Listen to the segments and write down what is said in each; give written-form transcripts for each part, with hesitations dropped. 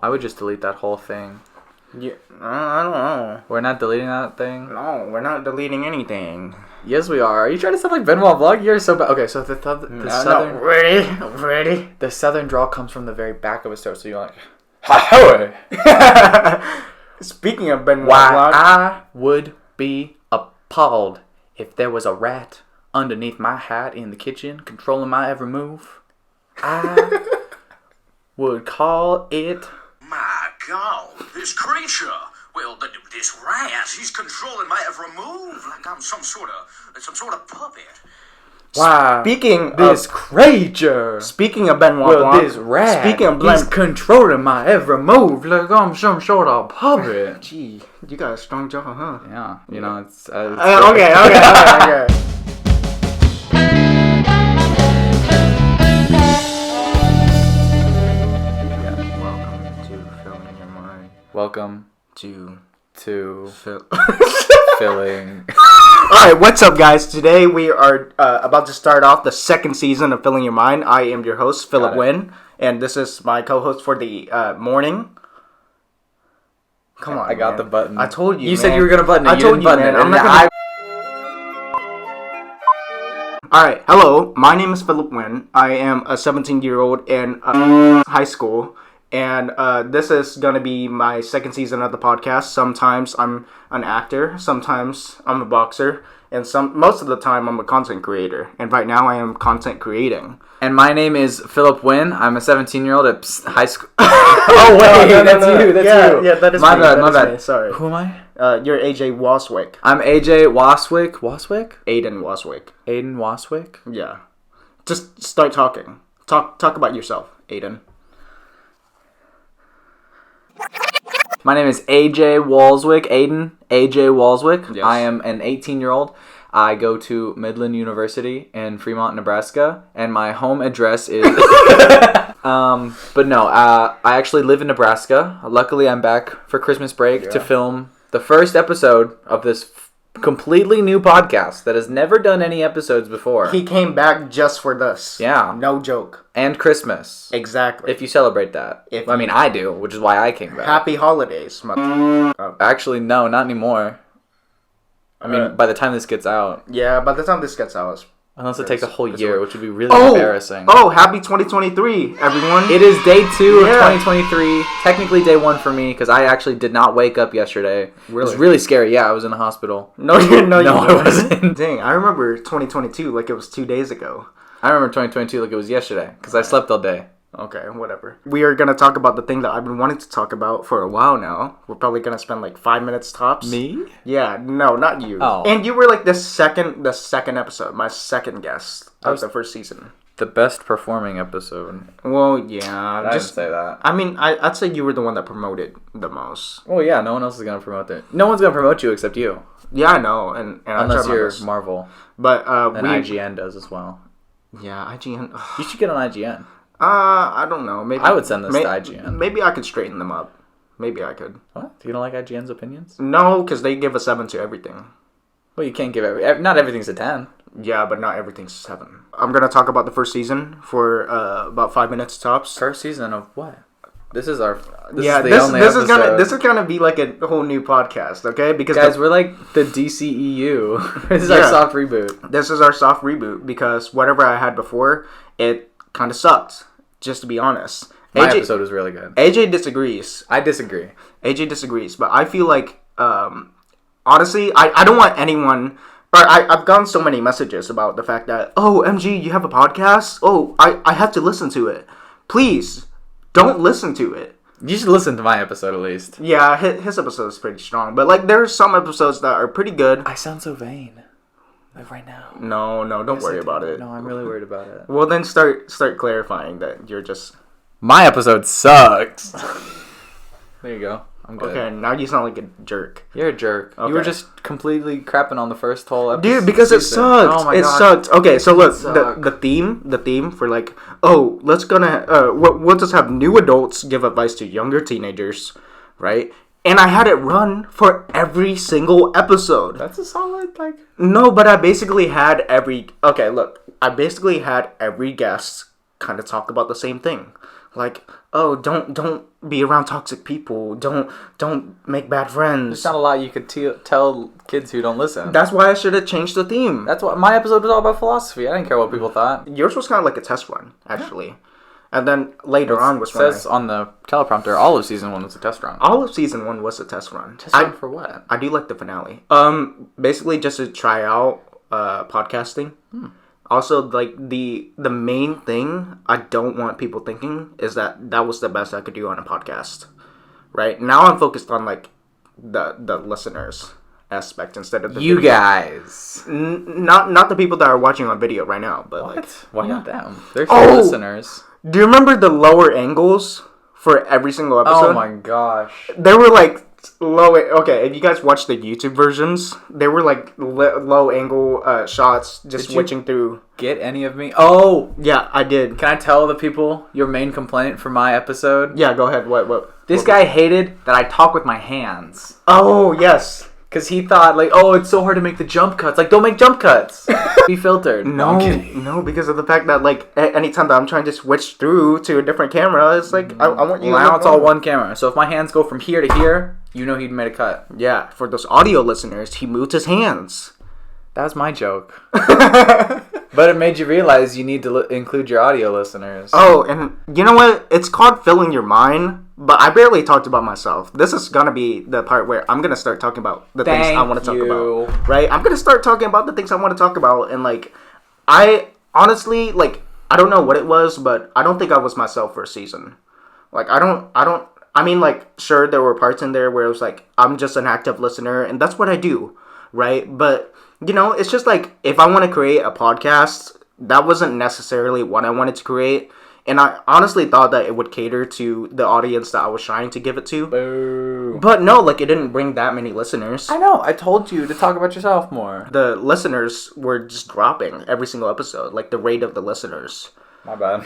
I would just delete that whole thing. Yeah, I don't know. We're not deleting that thing? No, we're not deleting anything. Yes, we are. Are you trying to sound like Benoit Vlog? You're so bad. Okay, so the southern... No, ready? The southern drawl comes from the very back of his throat, so you're like... Ha-ho! Speaking of Benoit Vlog... Vlog... I would be appalled if there was a rat underneath my hat in the kitchen controlling my every move. I would call it... My God, this creature. Well, this rat, he's controlling my every move like I'm some sort of puppet. Wow. Speaking this creature. Speaking of Benoit Blanc, this rat. Speaking of he's controlling my every move like I'm some sort of puppet. Gee, you got a strong jaw, huh? Yeah, you know it's. Okay. Welcome to filling. Alright, what's up, guys? Today we are about to start off the second season of Filling Your Mind. I am your host, Phillip Wynn, and this is my co-host for the morning. Come on, I got the button. I told you, You said you were gonna button it. I told you, man. I'm not gonna... Alright, hello. My name is Phillip Wynn. I am a 17-year-old in high school. And this is going to be my second season of the podcast. Sometimes I'm an actor. Sometimes I'm a boxer. And most of the time I'm a content creator. And right now I am content creating. And my name is Phillip Wynn. I'm a 17-year-old at high school. Oh, wait. No, that's you. That's you. Yeah, that is my me. My bad. Sorry. Who am I? You're AJ Waswick. I'm AJ Waswick. Waswick? Aiden Waswick. Aiden Waswick? Yeah. Just start talking. Talk about yourself, Aiden. My name is AJ Walswick, Aiden AJ Walswick. Yes. I am an 18-year-old. I go to Midland University in Fremont, Nebraska, and my home address is... But no, I actually live in Nebraska. Luckily, I'm back for Christmas break to film the first episode of this completely new podcast that has never done any episodes before. He came back just for this. Yeah. No joke. And Christmas. Exactly. If you celebrate that. I do, which is why I came back. Happy holidays, Actually, no, not anymore. I mean, by the time this gets out. Yeah, by the time this gets out. Unless it takes a whole year, which would be really embarrassing. Oh, happy 2023, everyone. It is day 2 of 2023. Technically day 1 for me, because I actually did not wake up yesterday. Really? It was really scary. Yeah, I was in the hospital. No, I wasn't. Dang, I remember 2022 like it was 2 days ago. I remember 2022 like it was yesterday, because I slept all day. Okay, whatever. We are going to talk about the thing that I've been wanting to talk about for a while now. We're probably going to spend like 5 minutes tops. Me? Yeah, no, not you. Oh. And you were like the second episode, my second guest of the first season. The best performing episode. Well, yeah. I didn't say that. I mean, I'd say you were the one that promoted the most. Well, yeah, no one else is going to promote it. No one's going to promote you except you. Yeah, I know. And unless you're Marvel. But and IGN does as well. Yeah, IGN. You should get on IGN. I don't know. Maybe I would send this to IGN. Maybe I could straighten them up. Maybe I could. What? You don't like IGN's opinions? No, because they give a 7 to everything. Well, you can't give not everything's a 10. Yeah, but not everything's 7. I'm gonna talk about the first season for about 5 minutes tops. First season of what? This is our. This is gonna be like a whole new podcast, okay? Because guys, we're like the DCEU. This is our soft reboot. This is our soft reboot because whatever I had before, it kind of sucked. Just to be honest. My episode was really good. AJ disagrees. I disagree. AJ disagrees, but I feel like, honestly, I don't want anyone... I've gotten so many messages about the fact that, oh, MG, you have a podcast? Oh, I have to listen to it. Please, don't listen to it. You should listen to my episode at least. Yeah, his episode is pretty strong. But, like, there are some episodes that are pretty good. I sound so vain. Like right now. No, don't worry about it. No, I'm really worried about it. Well, then start clarifying that you're just... My episode sucks. There you go. I'm good. Okay, now you sound like a jerk. You're a jerk. Okay. You were just completely crapping on the first whole episode. Dude, because it sucked. Oh my God. Sucked. Okay, so look, the theme for like, oh, we'll just have new adults give advice to younger teenagers, right? And I had it run for every single episode. That's a solid, like... No, but I basically had every guest kind of talk about the same thing. Like, oh, don't be around toxic people. Don't make bad friends. There's not a lot you could tell kids who don't listen. That's why I should have changed the theme. That's what my episode was all about, philosophy. I didn't care what people thought. Yours was kind of like a test run, actually. And then later on was when it says on the teleprompter, all of season 1 was a test run. all of season 1 was a test run. Test run for what? I do like the finale. Basically just to try out podcasting. Also, like the main thing I don't want people thinking is that was the best I could do on a podcast. Right now, I'm focused on like the listeners aspect instead of the you video. guys. Not the people that are watching on video right now, but What? like Why not them? They're still listeners. Do you remember the lower angles for every single episode? Oh my gosh. They were like low. Okay, if you guys watch the YouTube versions, they were like low angle shots, just switching through. Get any of me? Oh, Yeah, I did. can I tell the people your main complaint for my episode? Yeah, go ahead. What? This guy hated that I talk with my hands. Oh yes. Because he thought, like, oh, it's so hard to make the jump cuts. Like, don't make jump cuts. Be filtered. I'm kidding. No, because of the fact that like anytime that I'm trying to switch through to a different camera, it's like I want you. Well, now it's all one camera. So if my hands go from here to here, you know he'd made a cut. Yeah, for those audio listeners, he moved his hands. That was my joke. But it made you realize you need to include your audio listeners. Oh, and you know what? It's called filling your mind, but I barely talked about myself. This is gonna be the part where I'm gonna start talking about the things I want to talk about. Right? I'm gonna start talking about the things I want to talk about, and like, I honestly like I don't know what it was, but I don't think I was myself for a season. Like I mean, like, sure, there were parts in there where it was like I'm just an active listener, and that's what I do, right? But you know, it's just like, if I want to create a podcast, that wasn't necessarily what I wanted to create. And I honestly thought that it would cater to the audience that I was trying to give it to. Boo. But no, like, it didn't bring that many listeners. I know. I told you to talk about yourself more. The listeners were just dropping every single episode. Like, the rate of the listeners. My bad.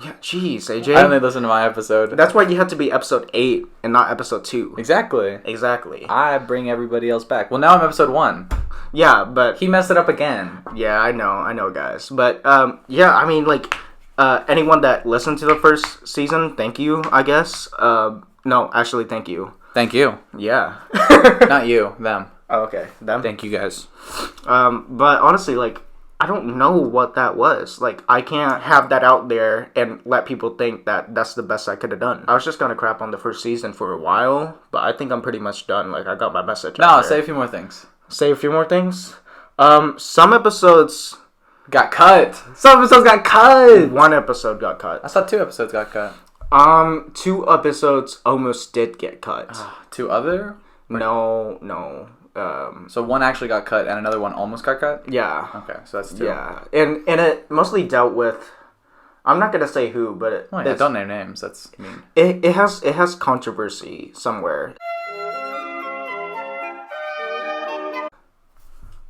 Yeah, jeez, AJ. I only listened to my episode. That's why you had to be episode 8 and not episode 2. Exactly. Exactly. I bring everybody else back. Well, now I'm episode 1. Yeah, but... He messed it up again. Yeah, I know, guys. But, yeah, I mean, like, anyone that listened to the first season, thank you, I guess. No, actually, thank you. Thank you. Yeah. Not you. Them. Oh, okay. Them. Thank you, guys. But honestly, like, I don't know what that was. Like, I can't have that out there and let people think that that's the best I could have done. I was just gonna crap on the first season for a while, but I think I'm pretty much done. Like, I got my message out No, there. say a few more things. Say a few more things. Some episodes... Got cut. Some episodes got cut. One episode got cut. I thought 2 episodes got cut. 2 episodes almost did get cut. 2 other? No. So 1 actually got cut and another one almost got cut? Yeah. Okay, so that's 2. Yeah. And it mostly dealt with... I'm not gonna say who, but... Oh, yeah, don't name names. That's mean. It has controversy somewhere.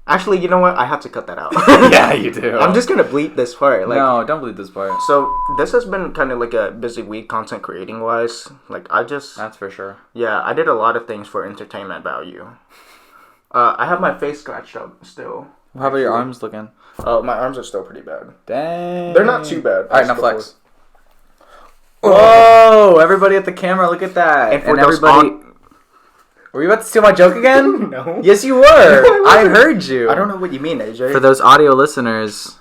Actually, you know what? I have to cut that out. Yeah, you do. I'm just gonna bleep this part. Like, no, don't bleep this part. So, this has been kind of like a busy week content creating wise. Like, That's for sure. Yeah, I did a lot of things for entertainment value. I have my face scratched up still. How about your arms looking? Oh, my arms are still pretty bad. Dang. They're not too bad. Alright, now flex. Whoa! Everybody at the camera, look at that. And for everybody... Were you about to steal my joke again? No. Yes, you were. I heard you. I don't know what you mean, AJ. For those audio listeners,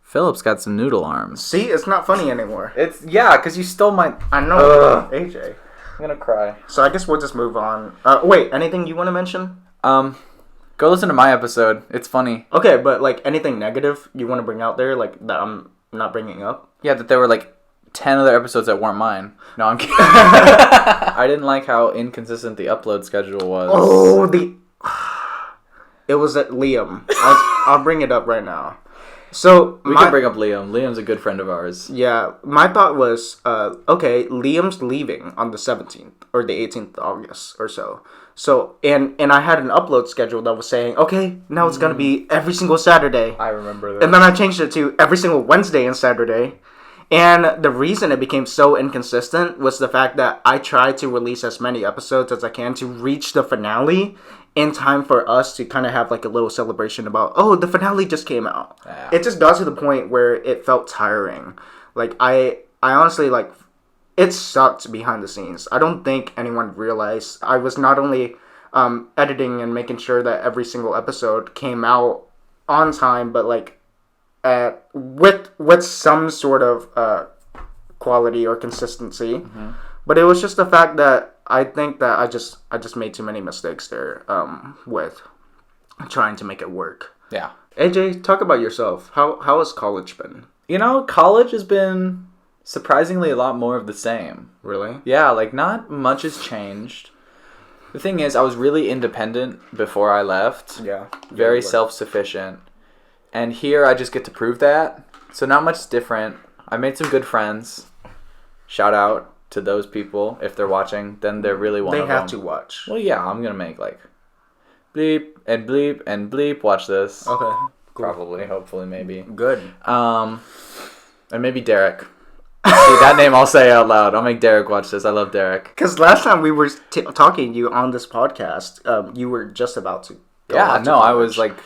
Phillip's got some noodle arms. See, it's not funny anymore. Yeah, because you stole my... I know, AJ. I'm gonna cry. So I guess we'll just move on. Wait, anything you want to mention? Go listen to my episode. It's funny. Okay, but like anything negative you want to bring out there, like that I'm not bringing up? Yeah, that there were like 10 other episodes that weren't mine. No, I'm kidding. I didn't like how inconsistent the upload schedule was. Oh, it was at Liam. I'll bring it up right now. So we can bring up Liam. Liam's a good friend of ours. Yeah, my thought was, okay, Liam's leaving on the 17th or the 18th of August or so. So, and I had an upload schedule that was saying, okay, now it's going to be every single Saturday. I remember that. And then I changed it to every single Wednesday and Saturday. And the reason it became so inconsistent was the fact that I tried to release as many episodes as I can to reach the finale in time for us to kind of have like a little celebration about, oh, the finale just came out. Yeah. It just got to the point where it felt tiring. Like, I honestly, like, it sucked behind the scenes. I don't think anyone realized I was not only editing and making sure that every single episode came out on time, but like with some sort of quality or consistency. Mm-hmm. But it was just the fact that I think that I just made too many mistakes there with trying to make it work. Yeah. AJ, talk about yourself. How has college been? You know, college has been surprisingly a lot more of the same. Really? Yeah, like not much has changed. The thing is, I was really independent before I left. Yeah. Very self-sufficient. And here I just get to prove that. So not much different. I made some good friends. Shout out to those people. If they're watching, then they're really one of them. They have to watch. Well, yeah, I'm going to make like bleep and bleep and bleep. Watch this. Okay. Cool. Probably, hopefully, maybe. Good. And maybe Derek. See, that name I'll say out loud. I'll make Derek watch this. I love Derek. Because last time we were talking to you on this podcast, you were just about to go Yeah, no, I was like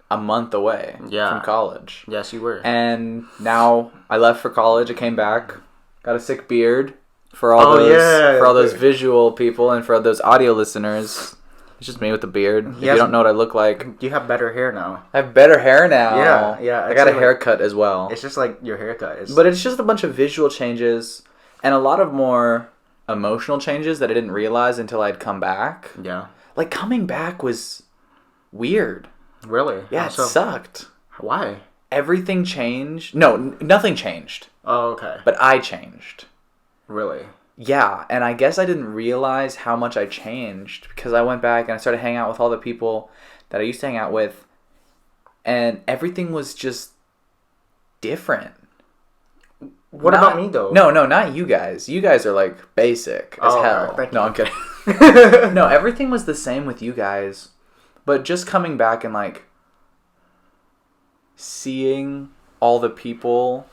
a month away from college. Yes, you were. And now I left for college. I came back. Got a sick beard for all those visual people and for those audio listeners. It's just me with a beard. If you don't know what I look like. You have better hair now. I have better hair now. Yeah. I got a haircut as well. It's just like your haircut. But it's just a bunch of visual changes and a lot of more emotional changes that I didn't realize until I'd come back. Yeah. Like, coming back was weird. Really? Yeah, it sucked. Why? Everything changed. No, nothing changed. Oh, okay. But I changed. Really? Yeah, and I guess I didn't realize how much I changed because I went back and I started hanging out with all the people that I used to hang out with, and everything was just different. What about me, though? No, not you guys. You guys are, like, basic as hell. Thank no, you. I'm kidding. No, everything was the same with you guys, but just coming back and, like, seeing all the people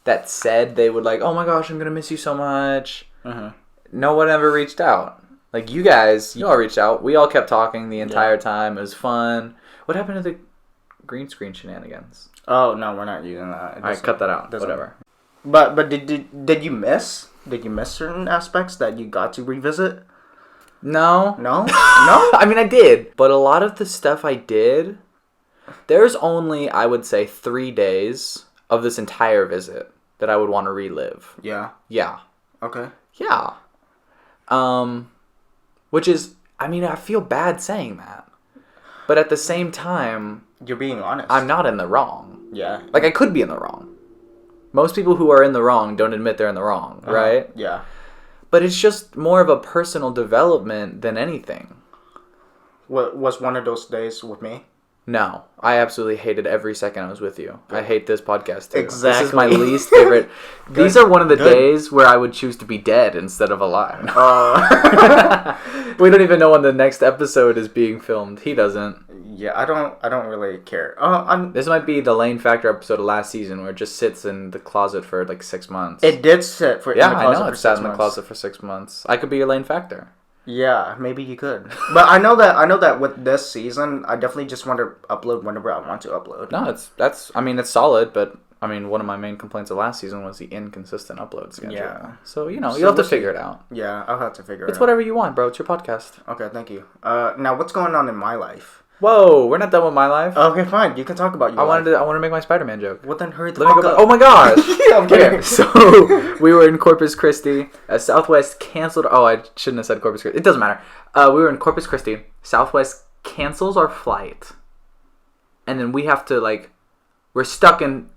that said they would like, oh my gosh, I'm gonna miss you so much. Uh-huh. No one ever reached out. Like, you guys, you all reached out. We all kept talking the entire time. It was fun. What happened to the green screen shenanigans? Oh no, we're not using that. Alright, cut that out. Whatever. But did you miss? Did you miss certain aspects that you got to revisit? No. No? No? I mean, I did. But a lot of the stuff I did, there's only, I would say, 3 days of this entire visit that I would want to relive. Yeah. Yeah. Okay. Yeah. Which is, I mean, I feel bad saying that. But at the same time, you're being honest. I'm not in the wrong. Yeah. Like, I could be in the wrong. Most people who are in the wrong don't admit they're in the wrong, right? Yeah. But it's just more of a personal development than anything. What was one of those days with me? No, I absolutely hated every second I was with you. I hate this podcast too. Exactly. This is my least favorite. These are one of the days where I would choose to be dead instead of alive. We don't even know when the next episode is being filmed. He doesn't. Yeah, I don't really care. This might be the Lane Factor episode of last season where it just sits in the closet for like 6 months. It did sit in the closet I know for it sat 6 in the months. closet for 6 months. I could be your Lane Factor. Yeah, maybe you could. But I know that with this season, I definitely just want to upload whenever I want to upload. No, it's solid, but I mean, one of my main complaints of last season was the inconsistent upload schedule. Yeah. So, you'll have to figure it out. Yeah, I'll have to figure it out. It's whatever you want, bro. It's your podcast. Okay, thank you. Now, what's going on in my life? Whoa, we're not done with my life. Okay, fine. You can talk about your life. I wanted to make my Spider-Man joke. Well, then hurry the Let me fuck go up. back. Oh my gosh. Yeah, I'm kidding. Okay, so we were in Corpus Christi. Southwest canceled. Oh, I shouldn't have said Corpus Christi. It doesn't matter. We were in Corpus Christi. Southwest cancels our flight. And then we have to, we're stuck in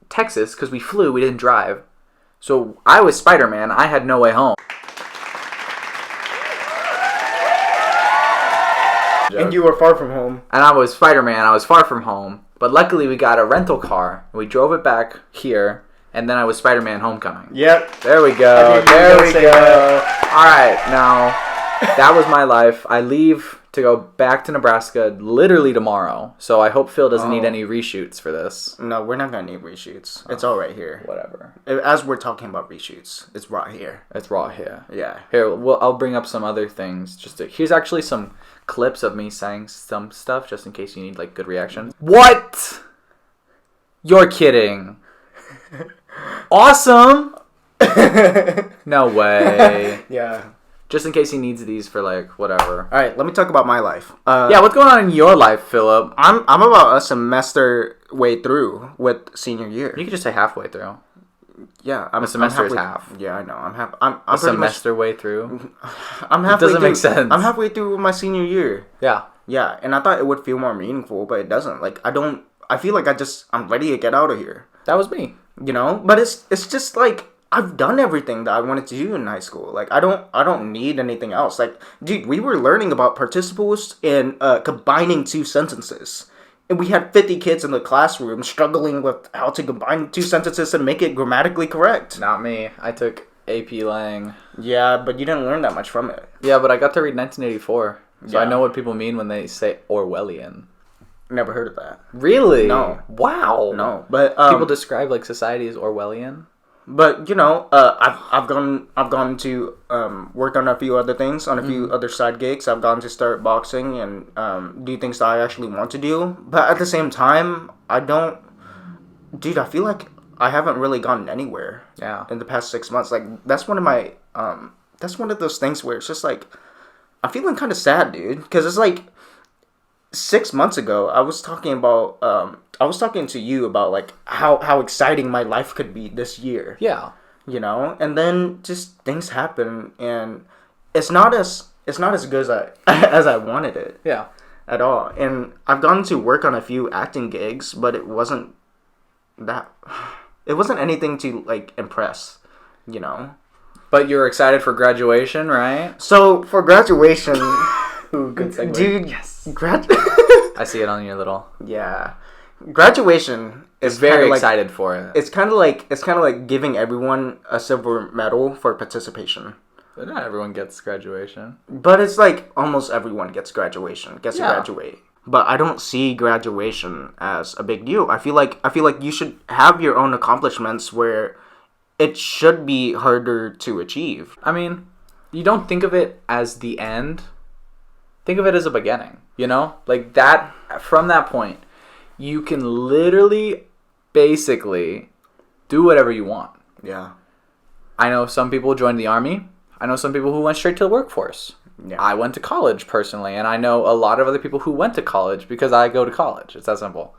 Texas because we flew. We didn't drive. So I was Spider-Man. I had no way home. And you were far from home. And I was Spider-Man. I was far from home. But luckily we got a rental car. And we drove it back here. And then I was Spider-Man Homecoming. Yep. There we go. There we go. Alright, now, that was my life. I leave to go back to Nebraska literally tomorrow. So I hope Phil doesn't need any reshoots for this. No, we're not going to need reshoots. It's all right here. Whatever. As we're talking about reshoots, it's right here. It's raw here. Yeah. Here, I'll bring up some other things. Here's actually some clips of me saying some stuff just in case you need good reactions. What? You're kidding. Awesome. No way. Yeah. Just in case he needs these for like whatever. All right, let me talk about my life. Yeah, what's going on in your life, Phillip? I'm about a semester way through with senior year. You could just say halfway through. Yeah, A semester is half. Yeah, I know. I'm A semester way through. I'm halfway. It doesn't through, make sense. I'm halfway through with my senior year. Yeah. Yeah, and I thought it would feel more meaningful, but it doesn't. Like I feel like I'm ready to get out of here. That was me. You know, but it's just like I've done everything that I wanted to do in high school. Like I don't need anything else. Like, dude, we were learning about participles and combining two sentences. And we had 50 kids in the classroom struggling with how to combine two sentences and make it grammatically correct. Not me. I took AP Lang. Yeah, but you didn't learn that much from it. Yeah, but I got to read 1984. So I Yeah. know what people mean when they say Orwellian. Never heard of that. Really? No. Wow. No, but People describe like society as Orwellian. but you know, I've gone to work on a few other things, on a few other side gigs. I've gone to start boxing and do things that I actually want to do. But at the same time, I don't. Dude, I feel like I haven't really gone anywhere. Yeah. In the past 6 months, like that's one of my that's one of those things where it's just like I'm feeling kind of sad, dude, because it's like 6 months ago I was talking to you about like how exciting my life could be this year. Yeah. You know, and then just things happen, and it's not as good as as I wanted it Yeah. at all. And I've gone to work on a few acting gigs, but it wasn't anything to like impress, you know. But you're excited for graduation, right? So for graduation, Ooh, good segue. dude, Yes. I see it on your little. yeah, graduation is Very kinda like, excited for it. It's kind of like giving everyone a silver medal for participation. But not everyone gets graduation. But it's like almost everyone gets to Yeah. graduate. But I don't see graduation as a big deal. I feel like you should have your own accomplishments where it should be harder to achieve. I mean, you don't think of it as the end. Think of it as a beginning, you know? Like that, from that point, you can literally, basically, do whatever you want. Yeah. I know some people joined the army. I know some people who went straight to the workforce. Yeah. I went to college personally, and I know a lot of other people who went to college because I go to college. It's that simple.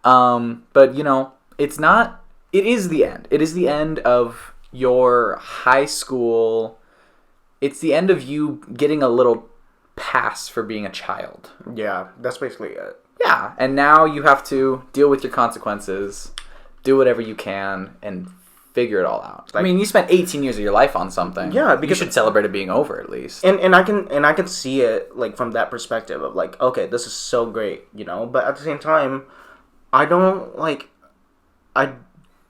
But, you know, it's not... It is the end. It is the end of your high school. It's the end of you getting a little pass for being a child. Yeah, that's basically it. Yeah, and now you have to deal with your consequences, do whatever you can, and figure it all out. I mean, you spent 18 years of your life on something. Yeah, because you should celebrate it being over at least. And I can see it like from that perspective of like, okay, this is so great, you know. But at the same time, I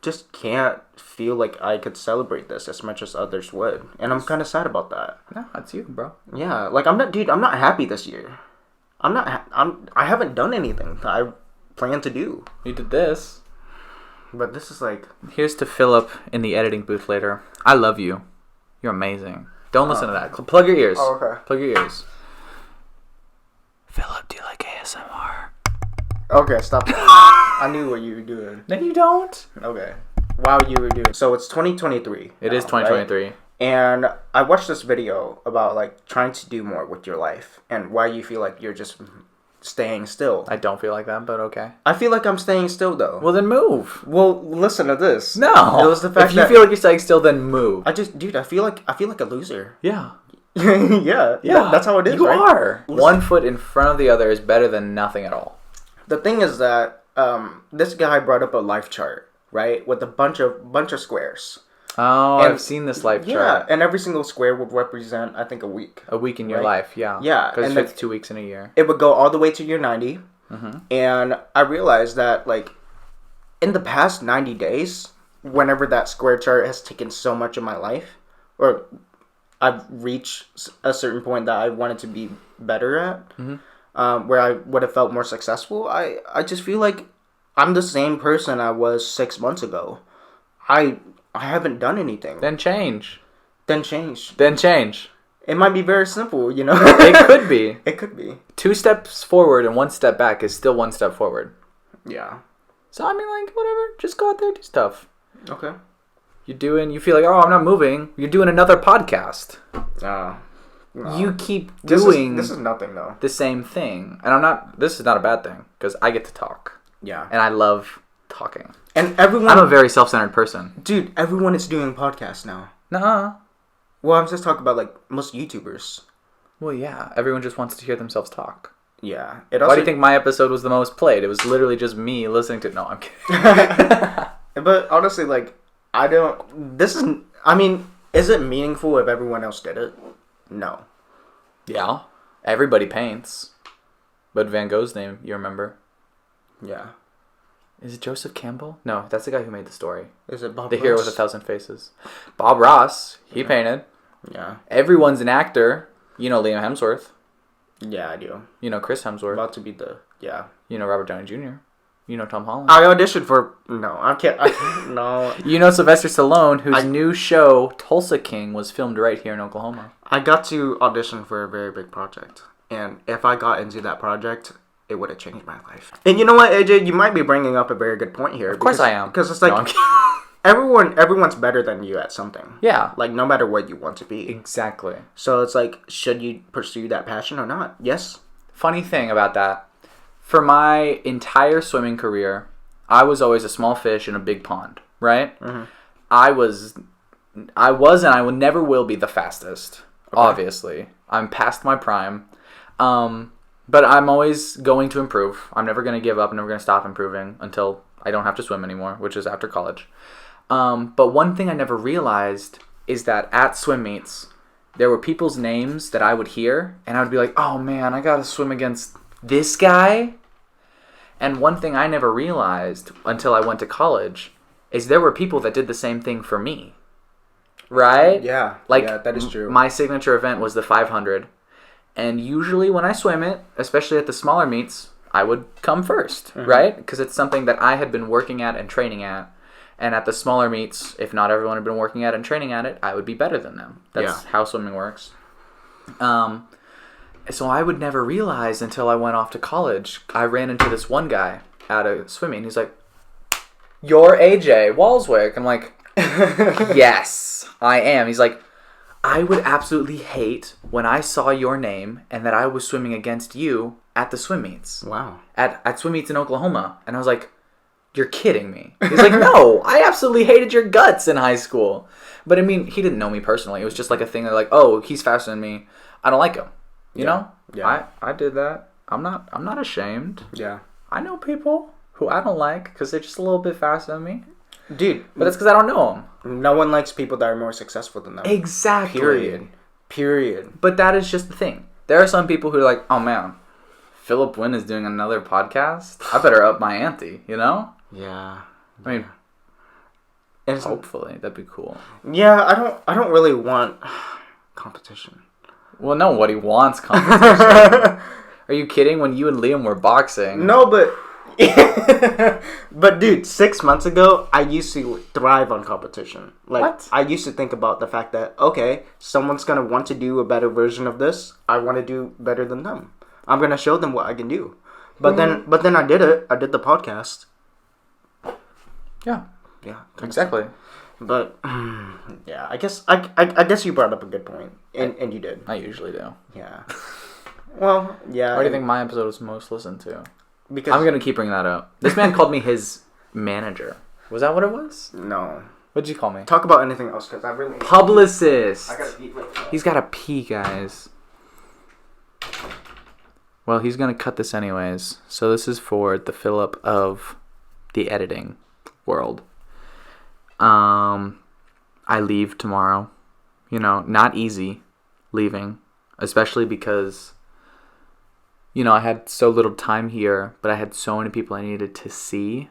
just can't feel like I could celebrate this as much as others would, and I'm kind of sad about that. No, that's you, bro. Yeah, like I'm not happy this year. I haven't done anything that I plan to do. You did this. But this is like... Here's to Phillip in the editing booth later. I love you. You're amazing. Don't listen to that. Plug your ears. Oh, okay. Plug your ears. Phillip, do you like ASMR? Okay, stop that. I knew what you were doing. No, you don't. Okay. Wow, you were doing... So it's 2023. It is 2023. Right? And I watched this video about like trying to do more with your life and why you feel like you're just staying still. I don't feel like that, but okay. I feel like I'm staying still though. Well, then move. Well, listen to this. No. It was the fact if you that feel like you're staying still, then move. I feel like a loser. Yeah. Yeah. That's how it is. You right? are. Listen. One foot in front of the other is better than nothing at all. The thing is that this guy brought up a life chart, right, with a bunch of squares. Oh, And- I've seen this life Yeah, chart. and every single square would represent, I think, a week. A week in your Right. life, yeah. Yeah, Because and it's 52 weeks in a year. It would go all the way to year 90. Mm-hmm. And I realized that, like, in the past 90 days, whenever that square chart has taken so much of my life, or I've reached a certain point that I wanted to be better at, where I would have felt more successful, I just feel like I'm the same person I was 6 months ago. I haven't done anything. Then change. Then change. Then change. It might be very simple, you know? It could be. It could be. 2 steps forward and 1 step back is still 1 step forward. Yeah. So, I mean, like, whatever. Just go out there and do stuff. Okay. You feel like, oh, I'm not moving. You're doing another podcast. No. You keep doing this is nothing though. the same thing. And this is not a bad thing because I get to talk. Yeah. And I love talking. And everyone... I'm a very self-centered person. Dude, everyone is doing podcasts now. Nuh-uh. Well, I'm just talking about, like, most YouTubers. Well, yeah. Everyone just wants to hear themselves talk. Yeah. Why do you think my episode was the most played? It was literally just me listening to... No, I'm kidding. But honestly, like, I don't... This is... I mean, is it meaningful if everyone else did it? No. Yeah. Everybody paints. But Van Gogh's name, you remember? Yeah. Is it Joseph Campbell? No, that's the guy who made the story. Is it Bob The Ross? Hero with 1,000 Faces. Bob Ross. He painted. Yeah. Everyone's an actor. You know Liam Hemsworth. Yeah, I do. You know Chris Hemsworth. About to be the... Yeah. You know Robert Downey Jr. You know Tom Holland. I auditioned for... No, I can't... no. You know Sylvester Stallone, whose new show, Tulsa King, was filmed right here in Oklahoma. I got to audition for a very big project. And if I got into that project... It would have changed my life. And you know what, AJ? You might be bringing up a very good point here. Of course I am. Because it's like, no, everyone's better than you at something. Yeah. Like, no matter what you want to be. Exactly. So it's like, should you pursue that passion or not? Yes. Funny thing about that, for my entire swimming career, I was always a small fish in a big pond, right? Mm-hmm. I was and I will never will be the fastest, obviously. I'm past my prime. But I'm always going to improve. I'm never going to give up. I'm never going to stop improving until I don't have to swim anymore, which is after college. But one thing I never realized is that at swim meets, there were people's names that I would hear, and I would be like, oh man, I got to swim against this guy. And one thing I never realized until I went to college is there were people that did the same thing for me. Right? Yeah. Like, yeah, that is true. My signature event was the 500. And usually when I swim it, especially at the smaller meets, I would come first, right? Because it's something that I had been working at and training at. And at the smaller meets, if not everyone had been working at and training at it, I would be better than them. That's how swimming works. So I would never realize until I went off to college. I ran into this one guy at a swimming. He's like, "You're AJ Walswick." I'm like, "Yes, I am." He's like, I would absolutely hate when I saw your name and that I was swimming against you at the swim meets. Wow. At swim meets in Oklahoma. And I was like, you're kidding me. He's like, no, I absolutely hated your guts in high school. But I mean, he didn't know me personally. It was just like a thing that like, oh, he's faster than me. I don't like him. You know? Yeah. I did that. I'm not ashamed. Yeah. I know people who I don't like because they're just a little bit faster than me. Dude. But that's because I don't know them. No one likes people that are more successful than them. Exactly. Period. But that is just the thing. There are some people who are like, oh man, Phillip Wynn is doing another podcast. I better up my ante, you know? Yeah. I mean, hopefully that'd be cool. Yeah, I don't really want competition. Well, no, what he wants competition. Are you kidding? When you and Liam were boxing. No, but but dude, 6 months ago, I used to thrive on competition. Like, what? I used to think about the fact that, okay, someone's going to want to do a better version of this. I want to do better than them. I'm going to show them what I can do. But then I did it. I did the podcast. Yeah. Yeah. Exactly. But yeah, I guess you brought up a good point, and you did. I usually do. Yeah. Well, yeah. Why do you think my episode was most listened to? Because I'm gonna keep bringing that up. This man called me his manager. Was that what it was? No. What'd you call me? Talk about anything else, because I really... Publicist. I gotta eat later. He's gotta pee, guys. Well, he's gonna cut this anyways. So this is for the Phillip of the editing world. I leave tomorrow. You know, not easy leaving, especially because, you know, I had so little time here, but I had so many people I needed to see.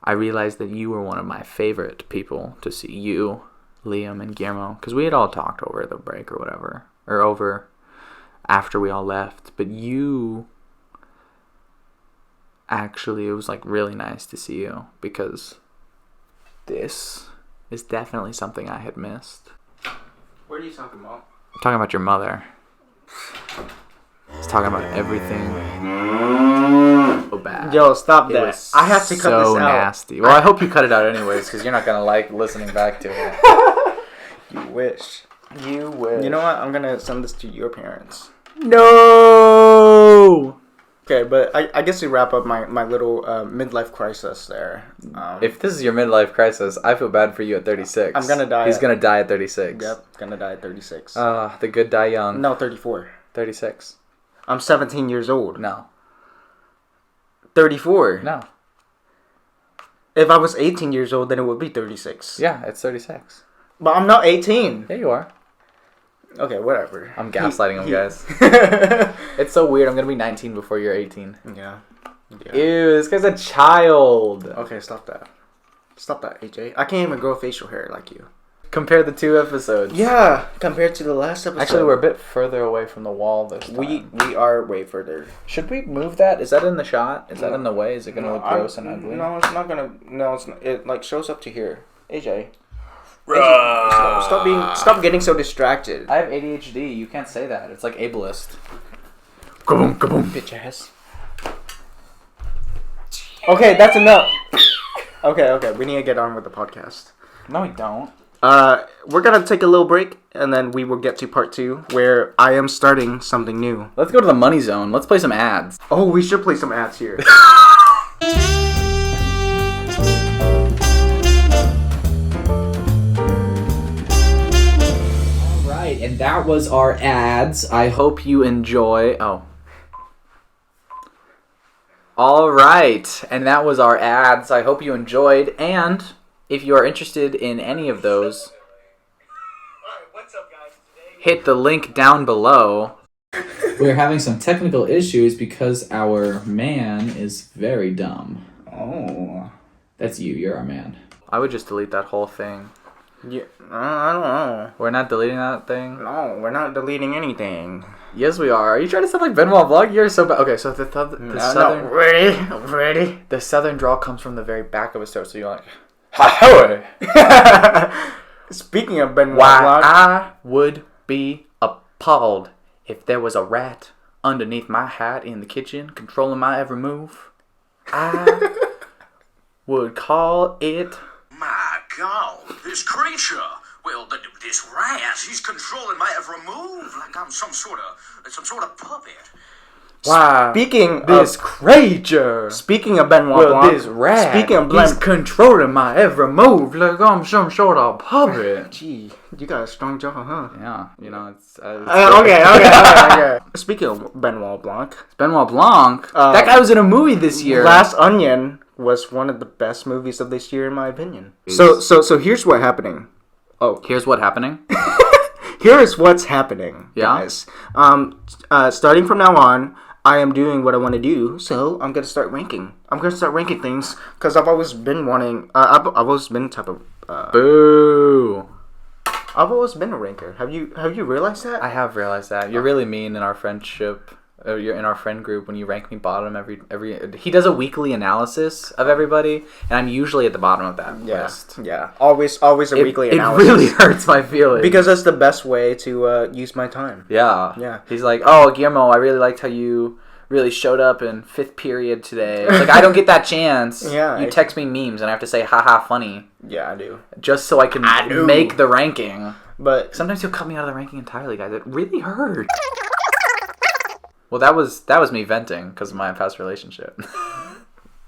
I realized that you were one of my favorite people to see. You, Liam, and Guillermo, because we had all talked over the break or whatever, or over after we all left. But you, actually, it was like really nice to see you, because this is definitely something I had missed. What are you talking about? I'm talking about your mother. He's talking about everything. bad. Yo, stop It that. was I have to cut so this out. nasty. Well, I hope you cut it out anyways, because you're not gonna like listening back to it. You wish. You wish. You know what? I'm gonna send this to your parents. No. Okay, but I guess to wrap up my little midlife crisis there. If this is your midlife crisis, I feel bad for you at 36. I'm gonna die. He's gonna die at 36. Yep, gonna die at 36. The good die young. No, 34. 36. I'm 17 years old. No. 34. No. If I was 18 years old, then it would be 36. Yeah, it's 36. But I'm not 18. Yeah, you are. Okay, whatever. I'm gaslighting him, guys. It's so weird. I'm gonna be 19 before you're 18. Yeah. Ew, this guy's a child. Okay, stop that. Stop that, AJ. I can't even grow facial hair like you. Compare the two episodes. Yeah, compared to the last episode. Actually, we're a bit further away from the wall this time. We are way further. Should we move that? Is that in the shot? Is that in the way? Is it gonna look gross and ugly? No, it's not gonna. No, it's not. It like shows up to here. AJ. Stop getting so distracted. I have ADHD. You can't say that. It's like ableist. Kaboom, kaboom, bitch ass. Okay, that's enough. Okay, we need to get on with the podcast. No, we don't. We're gonna take a little break, and then we will get to part 2, where I am starting something new. Let's go to the money zone. Let's play some ads. Oh, we should play some ads here. Alright, and that was our ads. I hope you enjoy. Oh. Alright, and that was our ads. I hope you enjoyed, and if you are interested in any of those, hit the link down below. We're having some technical issues because our man is very dumb. Oh. That's you. You're our man. I would just delete that whole thing. Yeah, I don't know. We're not deleting that thing? No, we're not deleting anything. Yes, we are. Are you trying to sound like Benoit Vlog? You're so bad. Okay, so the southern... No, ready? The southern drawl comes from the very back of his throat, so you're like... Ha-ho! Speaking of Benoit Why, Vlog... I would be appalled if there was a rat underneath my hat in the kitchen controlling my every move. I would call it... My God, this creature. Well, this rat, he's controlling my every move like I'm some sort of puppet. Wow. Speaking this of... creature. Speaking of Benoit Blanc... this rat. Speaking of he's controlling my every move like I'm some sort of puppet. Gee, you got a strong jaw, huh? Yeah, you know, it's Okay. Speaking of Benoit Blanc... Benoit Blanc? That guy was in a movie this year. Last Onion was one of the best movies of this year, in my opinion. So here's what's happening. Oh, here's what's happening. Here is what's happening, guys. Starting from now on, I am doing what I want to do, so I'm gonna start ranking. I'm gonna start ranking things because I've always been wanting. I've always been type of. Boo. I've always been a ranker. Have you realized that? I have realized that. You're really mean in our friendship. You're in our friend group when you rank me bottom every. He does a weekly analysis of everybody, and I'm usually at the bottom of that list. Yeah, always a weekly analysis. It really hurts my feelings because that's the best way to use my time. Yeah. He's like, oh, Guillermo, I really liked how you really showed up in 5th period today. It's like, I don't get that chance. Yeah, you text me memes, and I have to say, haha, funny. Yeah, I do. Just so I can make the ranking. But sometimes you'll cut me out of the ranking entirely, guys. It really hurts. Well, that was me venting because of my past relationship.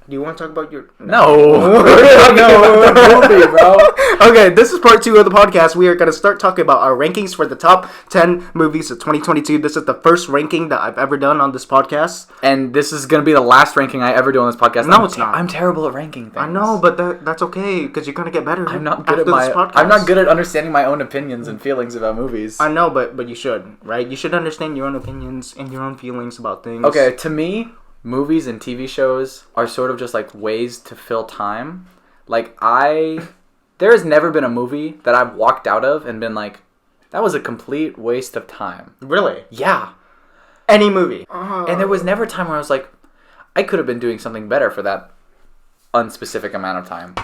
Do you want to talk about your... No. No. Movie, bro. Okay, this is part 2 of the podcast. We are going to start talking about our rankings for the top 10 movies of 2022. This is the first ranking that I've ever done on this podcast. And this is going to be the last ranking I ever do on this podcast. No, it's not. I'm terrible at ranking things. I know, but that's okay because you're going to get better. I'm not good I'm not good at understanding my own opinions and feelings about movies. I know, but you should, right? You should understand your own opinions and your own feelings about things. Okay, to me, movies and TV shows are sort of just like ways to fill time. Like there has never been a movie that I've walked out of and been like, that was a complete waste of time. Really? Yeah. Any movie. And there was never a time where I was like, I could have been doing something better for that unspecific amount of time.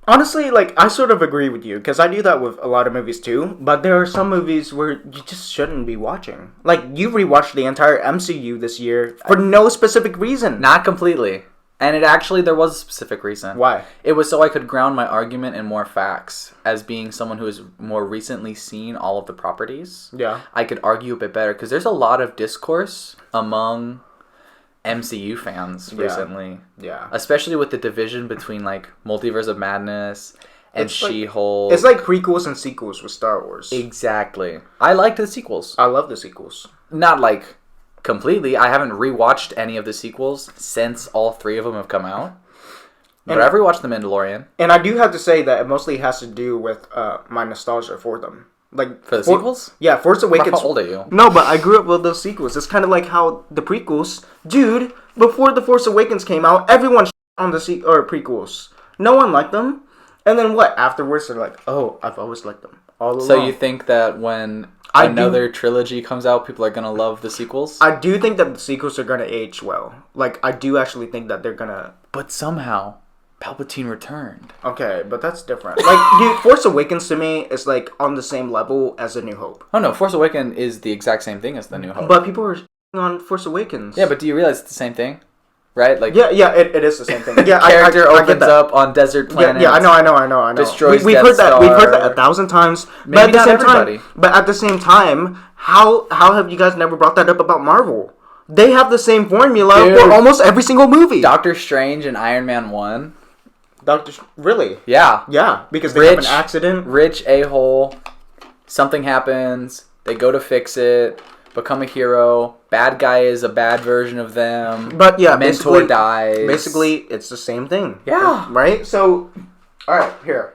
Honestly, like, I sort of agree with you, because I do that with a lot of movies too, but there are some movies where you just shouldn't be watching. Like, you rewatched the entire MCU this year for no specific reason. Not completely. And there was a specific reason. Why? It was so I could ground my argument in more facts. As being someone who has more recently seen all of the properties, Yeah. I could argue a bit better, because there's a lot of discourse among MCU fans recently. Yeah. Especially with the division between, like, Multiverse of Madness and She-Hulk. It's like prequels and sequels with Star Wars. Exactly. I liked the sequels. I love the sequels. Not, like, completely. I haven't rewatched any of the sequels since all 3 of them have come out. But I've rewatched The Mandalorian. And I do have to say that it mostly has to do with my nostalgia for them. Like, For the sequels? Yeah, Force Awakens. How old are you? No, but I grew up with those sequels. It's kind of like how the prequels... Dude, before The Force Awakens came out, everyone on the prequels. No one liked them. And then what? Afterwards, they're like, oh, I've always liked them. All along. So you think that when another trilogy comes out, people are going to love the sequels? I do think that the sequels are going to age well. Like, I do actually think that they're going to... But somehow, Palpatine returned. Okay, but that's different. Like, dude, Force Awakens to me is, like, on the same level as A New Hope. Oh, no, Force Awakens is the exact same thing as The New Hope. But people are on Force Awakens. Yeah, but do you realize it's the same thing? Right? Like, Yeah, it is the same thing. Yeah, character I get opens that. up on desert planets. Yeah, I know. Destroys We've Death heard that. We've heard Star. that 1,000 times. Maybe not everybody. But at the same time, how have you guys never brought that up about Marvel? They have the same formula for almost every single movie. Doctor Strange and Iron Man 1. Really? Yeah. Yeah, because they have an accident. Rich a-hole. Something happens. They go to fix it. Become a hero. Bad guy is a bad version of them. But yeah, mentor dies. Basically, it's the same thing. Yeah. Right? So, alright, here.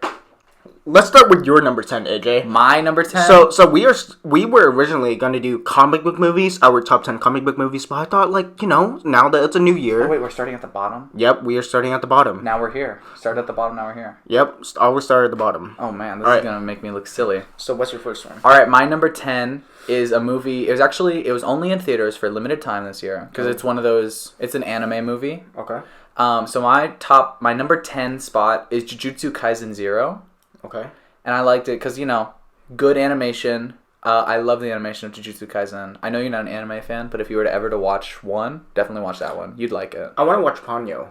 Let's start with your number 10, AJ. My number 10? So we were originally going to do comic book movies, our top 10 comic book movies, but I thought, like, you know, now that it's a new year. Oh, wait, we're starting at the bottom? Yep, we are starting at the bottom. Now we're here. Started at the bottom, now we're here. Yep, always start at the bottom. Oh, man, this is going to make me look silly. So what's your first one? Alright, my number 10 is a movie. It was only in theaters for a limited time this year, because it's one of those, it's an anime movie. Okay. So my number 10 spot is Jujutsu Kaisen 0. Okay. And I liked it because, you know, good animation. I love the animation of Jujutsu Kaisen. I know you're not an anime fan, but if you were to ever to watch one, definitely watch that one. You'd like it. I want to watch Ponyo.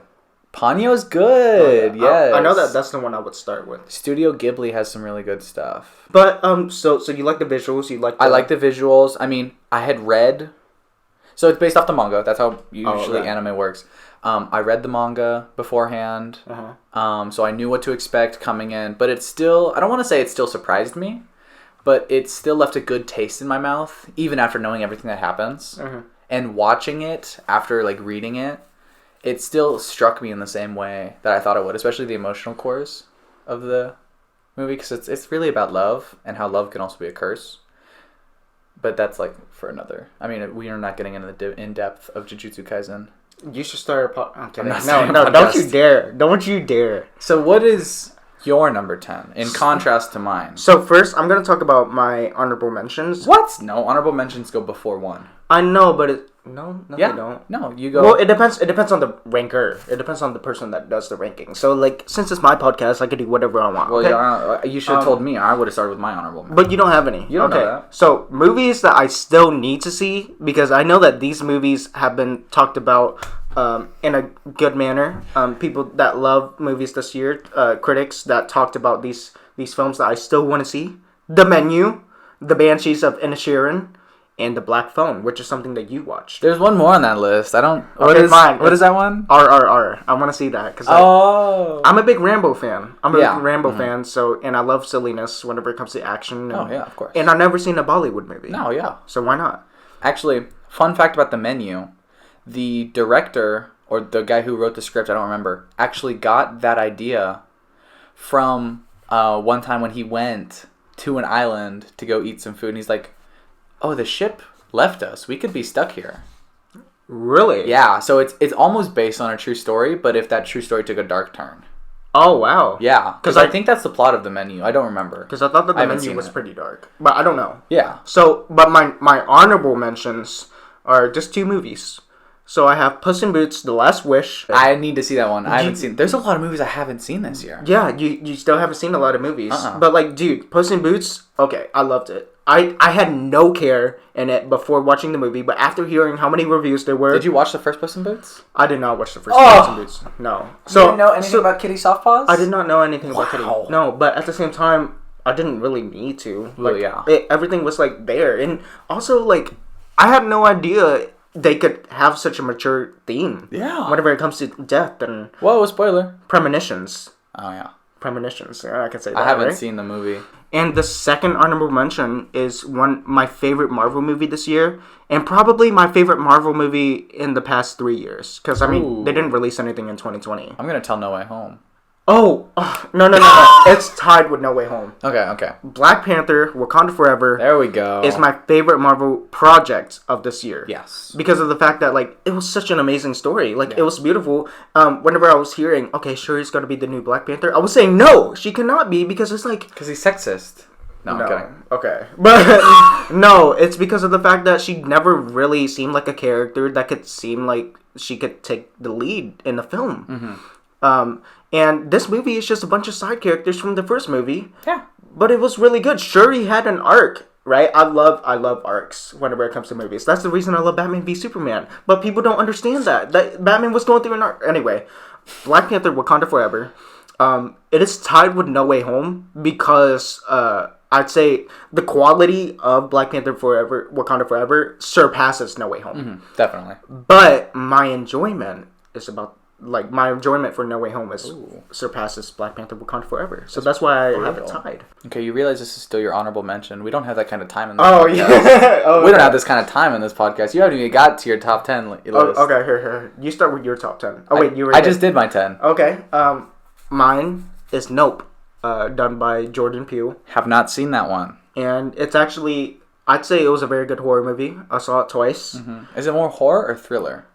Ponyo's good. Yes. I know that's the one I would start with. Studio Ghibli has some really good stuff. But so you like the visuals? I like the visuals. I mean, I had read. So it's based off the manga. That's how usually anime works. I read the manga beforehand, so I knew what to expect coming in. But it's still, I don't want to say it still surprised me, but it still left a good taste in my mouth, even after knowing everything that happens. And watching it after, like, reading it, it still struck me in the same way that I thought it would, especially the emotional cores of the movie, because it's really about love and how love can also be a curse. But that's, like, for another. I mean, we are not getting into the in-depth of Jujutsu Kaisen. You should start a podcast. No, don't you dare. Don't you dare. So what is your number 10 in contrast to mine? So first, I'm going to talk about my honorable mentions. What? No, honorable mentions go before one. I know, but they don't. No, you go. Well, it depends on the ranker. It depends on the person that does the ranking. So, like, since it's my podcast, I can do whatever I want. Well, okay? yeah, you should have told me. I would have started with my honorable mentions. But you don't have any. You don't know that. So, movies that I still need to see, because I know that these movies have been talked about in a good manner. People that love movies this year, critics that talked about these films that I still want to see. The Menu, The Banshees of Inisherin, and The Black Phone, which is something that you watched. There's one more on that list. I don't... Okay, fine. What is that one? RRR. I want to see that. Cause I'm a big Rambo fan. Fan, so, and I love silliness whenever it comes to action. And, of course. And I've never seen a Bollywood movie. No, yeah. So why not? Actually, fun fact about The Menu, the director, or the guy who wrote the script, I don't remember, actually got that idea from one time when he went to an island to go eat some food, and he's like, oh, the ship left us. We could be stuck here. Really? Yeah, so it's almost based on a true story, but if that true story took a dark turn. Oh, wow. Yeah, because I think that's the plot of The Menu. I don't remember. Because I thought that The Menu was pretty dark. But I don't know. Yeah. So, but my honorable mentions are just two movies. So I have Puss in Boots: The Last Wish. I need to see that one. I haven't seen. There's a lot of movies I haven't seen this year. Yeah, you still haven't seen a lot of movies. But like, dude, Puss in Boots. Okay, I loved it. I had no care in it before watching the movie, but after hearing how many reviews there were, did you watch the first Puss in Boots? I did not watch the first Puss in Boots. No. So you didn't know anything about Kitty Softpaws? I did not know anything about Kitty. No, but at the same time, I didn't really need to. Like, everything was like there, and also like I had no idea they could have such a mature theme. Yeah. Whenever it comes to death and whoa, spoiler. Premonitions. Oh yeah. Premonitions. Yeah, I can say that. I haven't right? seen the movie. And the second honorable mention is my favorite Marvel movie this year, and probably my favorite Marvel movie in the past 3 years. Because, I mean, they didn't release anything in 2020. I'm going to tell No Way Home. Oh, no. It's tied with No Way Home. Okay. Black Panther, Wakanda Forever. There we go. Is my favorite Marvel project of this year. Yes. Because of the fact that, like, it was such an amazing story. Like, it was beautiful. Whenever I was hearing, okay, Shuri's going to be the new Black Panther, I was saying, no, she cannot be, because it's like... Because he's sexist. No, I'm kidding. Okay. But, no, it's because of the fact that she never really seemed like a character that could seem like she could take the lead in the film. And this movie is just a bunch of side characters from the first movie. Yeah. But it was really good. Shuri had an arc, right? I love arcs whenever it comes to movies. That's the reason I love Batman v Superman. But people don't understand that Batman was going through an arc. Anyway, Black Panther, Wakanda Forever. It is tied with No Way Home because I'd say the quality of Black Panther Forever, Wakanda Forever surpasses No Way Home. Definitely. But my enjoyment is about... Like, my enjoyment for No Way Home surpasses Black Panther Wakanda Forever. So that's why I have it tied. Okay, you realize this is still your honorable mention. We don't have that kind of time in this podcast. Yeah. We don't have this kind of time in this podcast. You haven't even got to your top 10 list. Okay, here. You start with your top 10. I just did my 10. Okay. Mine is Nope, done by Jordan Peele. Have not seen that one. And it's actually... I'd say it was a very good horror movie. I saw it twice. Is it more horror or thriller?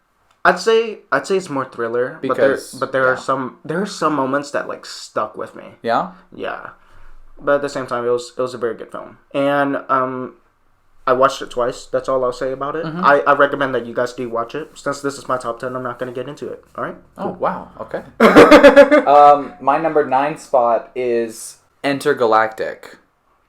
I'd say it's more thriller, because, but there are some moments that like stuck with me. Yeah? Yeah. But at the same time, it was a very good film. And I watched it twice. That's all I'll say about it. I recommend that you guys do watch it. Since this is my top 10, I'm not going to get into it. All right? Cool. Oh, wow. Okay. My number 9 spot is Intergalactic.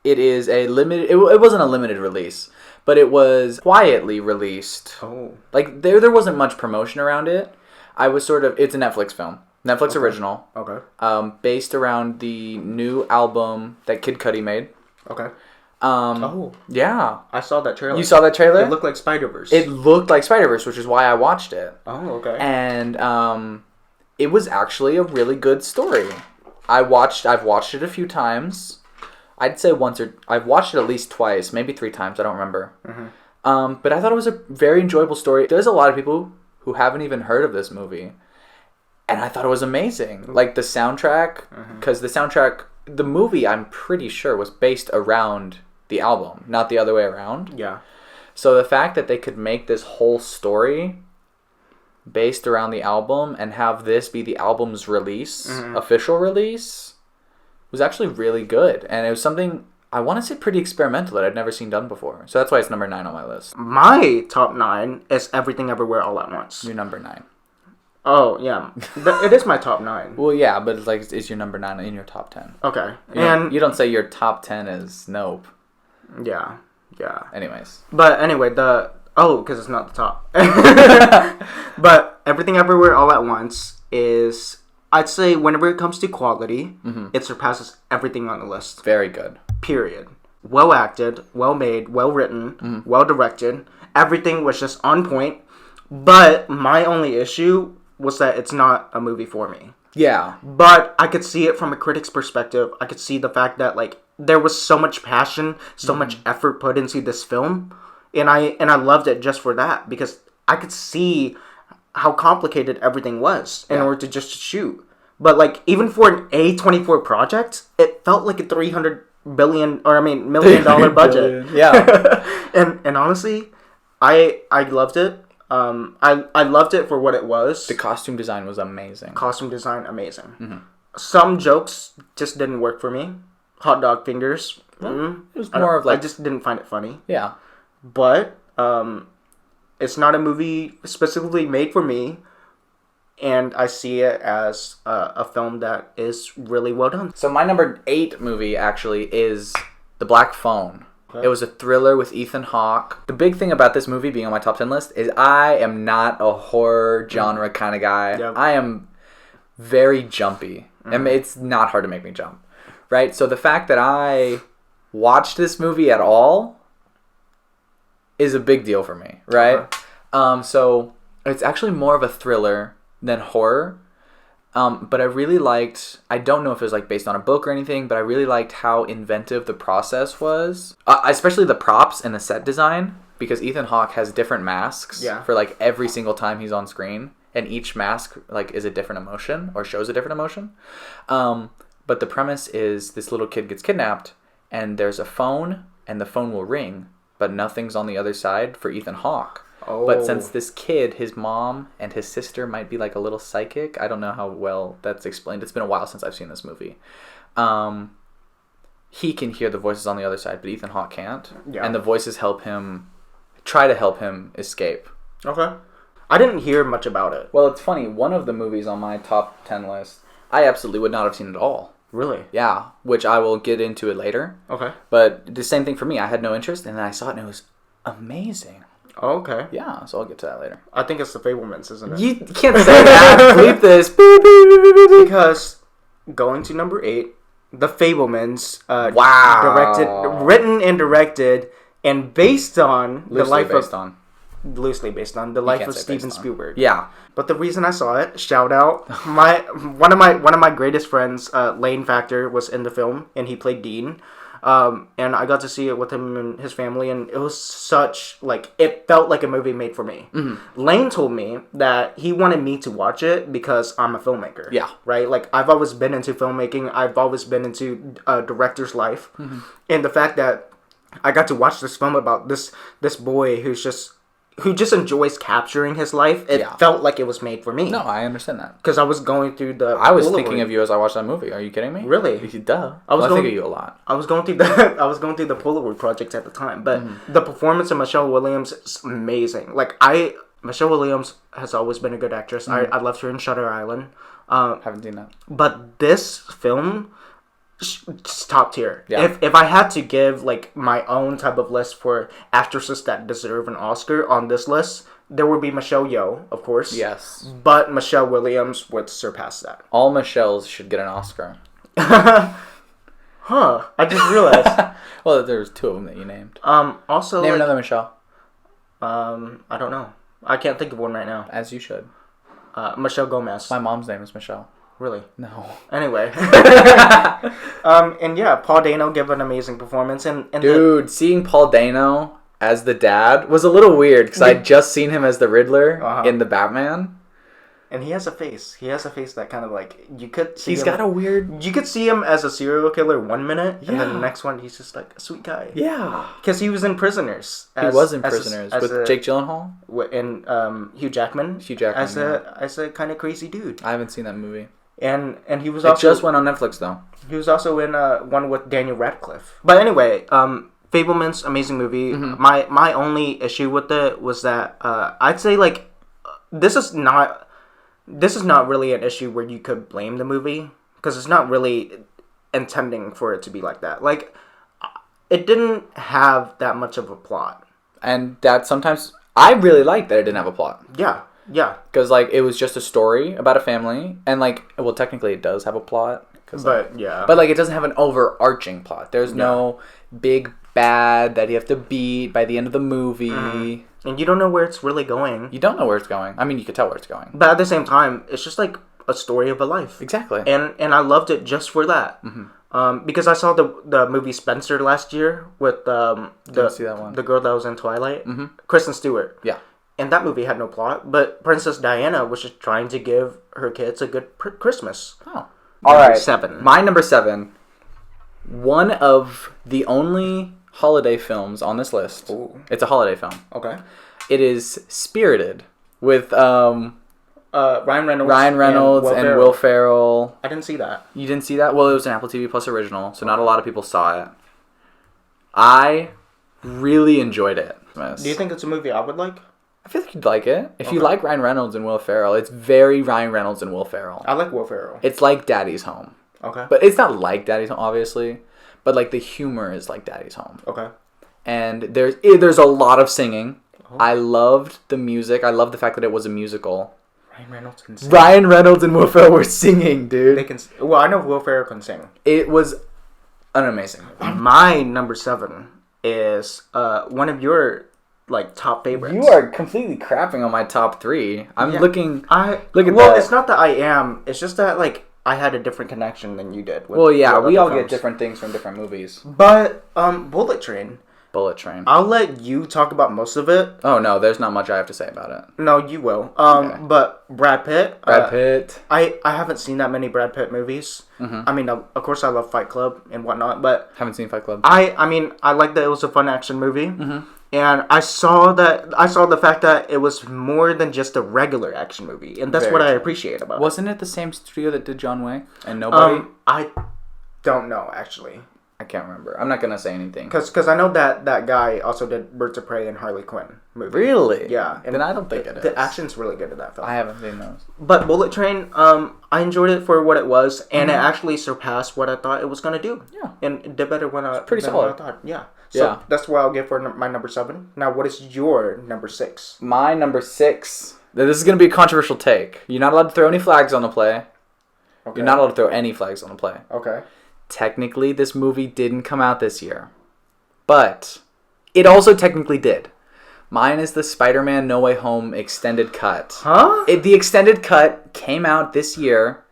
It is a limited... It wasn't a limited release, but it was quietly released. Oh. Like, there wasn't much promotion around it. I was sort of... It's a Netflix film. Netflix original. Okay. Based around the new album that Kid Cudi made. Okay. Yeah. I saw that trailer. You saw that trailer? It looked like Spider-Verse. It looked like Spider-Verse, which is why I watched it. Oh, okay. And it was actually a really good story. I've watched it a few times. I'd say I've watched it at least twice, maybe 3 times. I don't remember. But I thought it was a very enjoyable story. There's a lot of people who haven't even heard of this movie, and I thought it was amazing. Like the soundtrack, because the movie, I'm pretty sure, was based around the album, not the other way around. Yeah. So the fact that they could make this whole story based around the album and have this be the album's release, official release, was actually really good. And it was something, I want to say, pretty experimental that I'd never seen done before. So that's why it's number 9 on my list. My top 9 is Everything Everywhere All at Once. Your number 9. Oh, yeah. It is my top 9. Well, yeah, but it's like, is your number 9 in your top 10? Okay. You don't say your top 10 is Nope. Yeah. Anyways. But anyway, because it's not the top. But Everything Everywhere All at Once is... I'd say whenever it comes to quality, it surpasses everything on the list. Very good. Period. Well acted, well made, well written, well directed. Everything was just on point. But my only issue was that it's not a movie for me. Yeah. But I could see it from a critic's perspective. I could see the fact that like there was so much passion, so much effort put into this film. And I loved it just for that. Because I could see how complicated everything was in order to just shoot. But like even for an A24 project, it felt like a $300 million budget. Yeah. and honestly, I loved it. I loved it for what it was. The costume design was amazing. Amazing. Some jokes just didn't work for me. Hot dog fingers. It was more of like... I just didn't find it funny. Yeah. But It's not a movie specifically made for me, and I see it as a film that is really well done. So my number 8 movie actually is The Black Phone. Okay. It was a thriller with Ethan Hawke. The big thing about this movie being on my top 10 list is I am not a horror genre kind of guy. Yep. I am very jumpy. And it's not hard to make me jump. Right? So the fact that I watched this movie at all is a big deal for me, right? So it's actually more of a thriller than horror. But I really liked, I don't know if it was like based on a book or anything, but I really liked how inventive the process was. Especially the props and the set design, because Ethan Hawke has different masks for like every single time he's on screen. And each mask like is a different emotion or shows a different emotion. But the premise is this little kid gets kidnapped and there's a phone and the phone will ring, but nothing's on the other side for Ethan Hawke. But since this kid, his mom and his sister might be like a little psychic, I don't know how well that's explained. It's been a while since I've seen this movie. He can hear the voices on the other side, but Ethan Hawke can't. Yeah. And the voices try to help him escape. Okay. I didn't hear much about it. Well, it's funny. One of the movies on my top 10 list, I absolutely would not have seen at all. Really? Yeah, which I will get into it later. Okay. But the same thing for me. I had no interest, and then I saw it, and it was amazing. Oh, okay. Yeah, so I'll get to that later. I think it's The Fablemans, isn't it? You can't say that. Bleep this. Because going to number 8, The Fablemans. Wow. Written and directed, and based on Loosely the life of Steven Spielberg. Yeah. But the reason I saw it, shout out, one of my greatest friends, Lane Factor, was in the film, and he played Dean. And I got to see it with him and his family, and it was it felt like a movie made for me. Mm-hmm. Lane told me that he wanted me to watch it because I'm a filmmaker. Yeah. Right? Like, I've always been into filmmaking. I've always been into a director's life. Mm-hmm. And the fact that I got to watch this film about this boy who just enjoys capturing his life, it felt like it was made for me. No, I understand that. Because I was going through the... I was thinking of you as I watched that movie. Are you kidding me? Really? Duh. I think of you a lot. I was going through the Polaroid project at the time, but the performance of Michelle Williams is amazing. Michelle Williams has always been a good actress. I loved her in Shutter Island. Haven't seen that. But this film... Just top tier. Yeah. If I had to give my own type of list for actresses that deserve an Oscar on this list, there would be Michelle Yeoh, of course. Yes. But Michelle Williams would surpass that. All Michelles should get an Oscar. Huh. I just realized. Well, there's 2 of them that you named. Also name another Michelle. I don't know. I can't think of one right now. As you should. Michelle Gomez. My mom's name is Michelle. Really? No. Anyway. And yeah, Paul Dano gave an amazing performance. And dude, seeing Paul Dano as the dad was a little weird because I'd just seen him as the Riddler in the Batman. And he has a face. He has a face that kind of you could see He's got a weird... You could see him as a serial killer 1 minute, and then the next one he's just a sweet guy. Yeah. Because he was in Prisoners. He was in Prisoners with Jake Gyllenhaal? And Hugh Jackman. As a kind of crazy dude. I haven't seen that movie. And he was also... It just went on Netflix, though. He was also in one with Daniel Radcliffe. But anyway, Fableman's amazing movie. Mm-hmm. My only issue with it was that I'd say, this is not really an issue where you could blame the movie. Because it's not really intending for it to be like that. It didn't have that much of a plot. And that sometimes... I really liked that it didn't have a plot. Yeah. Yeah. Because, it was just a story about a family. And, well, technically it does have a plot. But it doesn't have an overarching plot. There's no big bad that you have to beat by the end of the movie. Mm-hmm. And you don't know where it's really going. You don't know where it's going. I mean, you could tell where it's going. But at the same time, it's just a story of a life. Exactly. And I loved it just for that. Mm-hmm. Because I saw the movie Spencer last year with the girl that was in Twilight. Mm-hmm. Kristen Stewart. Yeah. And that movie had no plot, but Princess Diana was just trying to give her kids a good Christmas. Oh. All right. 7. My number 7. One of the only holiday films on this list. Ooh. It's a holiday film. Okay. It is Spirited with Ryan Reynolds and Will Ferrell. I didn't see that. You didn't see that? Well, it was an Apple TV Plus original, so not a lot of people saw it. I really enjoyed it. Do you think it's a movie I would like? I feel like you'd like it. If you like Ryan Reynolds and Will Ferrell, it's very Ryan Reynolds and Will Ferrell. I like Will Ferrell. It's like Daddy's Home. Okay. But it's not like Daddy's Home, obviously. But like the humor is like Daddy's Home. Okay. And there's a lot of singing. Oh. I loved the music. I loved the fact that it was a musical. Ryan Reynolds can sing. Ryan Reynolds and Will Ferrell were singing, dude. They can. Well, I know Will Ferrell can sing. It was an amazing movie. My number 7 is one of your like top favorites. You are completely crapping on my top 3. I'm looking. Look at well, that. It's not that I am. It's just that like I had a different connection than you did. Well, yeah, we all get different things from different movies. But Bullet Train. Bullet Train. I'll let you talk about most of it. Oh no, there's not much I have to say about it. No, you will. Okay. But Brad Pitt. Brad Pitt. I haven't seen that many Brad Pitt movies. Mm-hmm. I mean, of course, I love Fight Club and whatnot, but haven't seen Fight Club. I mean, I like that it was a fun action movie, mm-hmm. and I saw the fact that it was more than just a regular action movie, and that's what I appreciate about it. Wasn't it the same studio that did John Wick and Nobody? I don't know actually. I can't remember. I'm not gonna say anything. Because I know that guy also did Birds of Prey and Harley Quinn movie. Really? Yeah. And then I don't think it is. The action's really good in that film. I haven't seen those. But Bullet Train, I enjoyed it for what it was, and it actually surpassed what I thought it was gonna do. Yeah. And it did better than pretty solid. what I thought. Yeah. So that's what I'll give for my number 7. Now, what is your number 6? My number 6. This is gonna be a controversial take. You're not allowed to throw any flags on the play. Okay. You're not allowed to throw any flags on the play. Okay. Technically, this movie didn't come out this year. But it also technically did. Mine is the Spider-Man No Way Home extended cut. Huh? The extended cut came out this year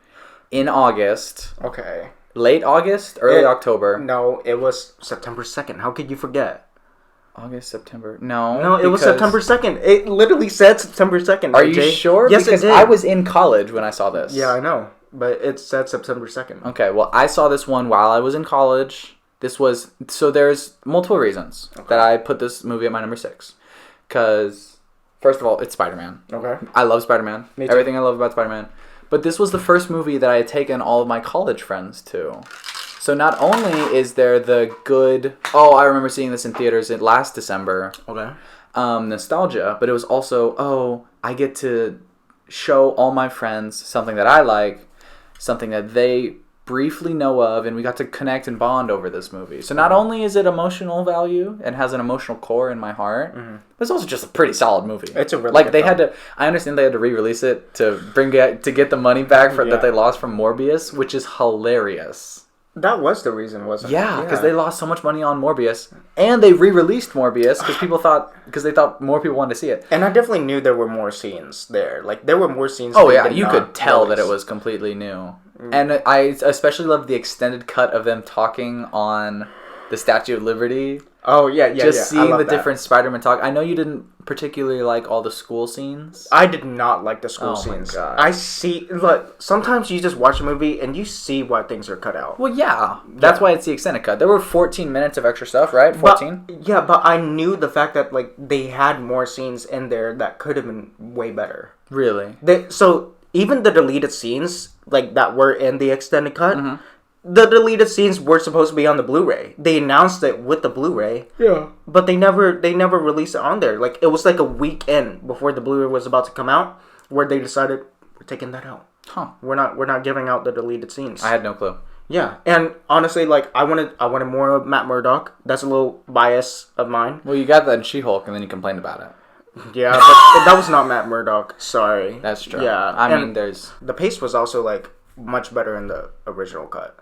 in August. Okay. Late August? Early October. No, it was September 2nd. How could you forget? August, September. No. No, it was September 2nd. It literally said September 2nd. Are you sure? Yes, because it did. I was in college when I saw this. Yeah, I know. But it said September 2nd. Okay, well, I saw this one while I was in college. So there's multiple reasons that I put this movie at my number 6. Because, first of all, it's Spider-Man. Okay. I love Spider-Man. Me too. Everything I love about Spider-Man. But this was the first movie that I had taken all of my college friends to. So not only is there the good... Oh, I remember seeing this in theaters last December. Okay. Nostalgia. But it was also, I get to show all my friends something that I like, something that they briefly know of, and we got to connect and bond over this movie. So not only is it emotional value and has an emotional core in my heart, but it's also just a pretty solid movie. It's a really like good they film. had to. I understand they had to re-release it to get the money back that they lost from Morbius, which is hilarious. That was the reason, wasn't it? Yeah, because they lost so much money on Morbius, and they re-released Morbius because they thought more people wanted to see it. And I definitely knew there were more scenes there. Like there were more scenes. Oh yeah, you could tell that it was completely new. And I especially loved the extended cut of them talking on the Statue of Liberty. Oh yeah. Just seeing the different Spider-Man talk. I know you didn't particularly like all the school scenes. I did not like the school scenes. My God. I see. Look, sometimes you just watch a movie and you see why things are cut out. Well, yeah. That's why it's the extended cut. There were 14 minutes of extra stuff, right? 14? But I knew the fact that like they had more scenes in there that could have been way better. Really? So even the deleted scenes like that were in the extended cut, the deleted scenes were supposed to be on the Blu-ray. They announced it with the Blu-ray. Yeah. But they never released it on there. Like it was like a week in before the Blu-ray was about to come out where they decided we're taking that out. Huh. We're not giving out the deleted scenes. I had no clue. Yeah. And honestly, like I wanted more of Matt Murdock. That's a little bias of mine. Well, you got that in She-Hulk and then you complained about it. Yeah, but that was not Matt Murdock. Sorry. That's true. Yeah. I mean, there's... The pace was also, like, much better in the original cut,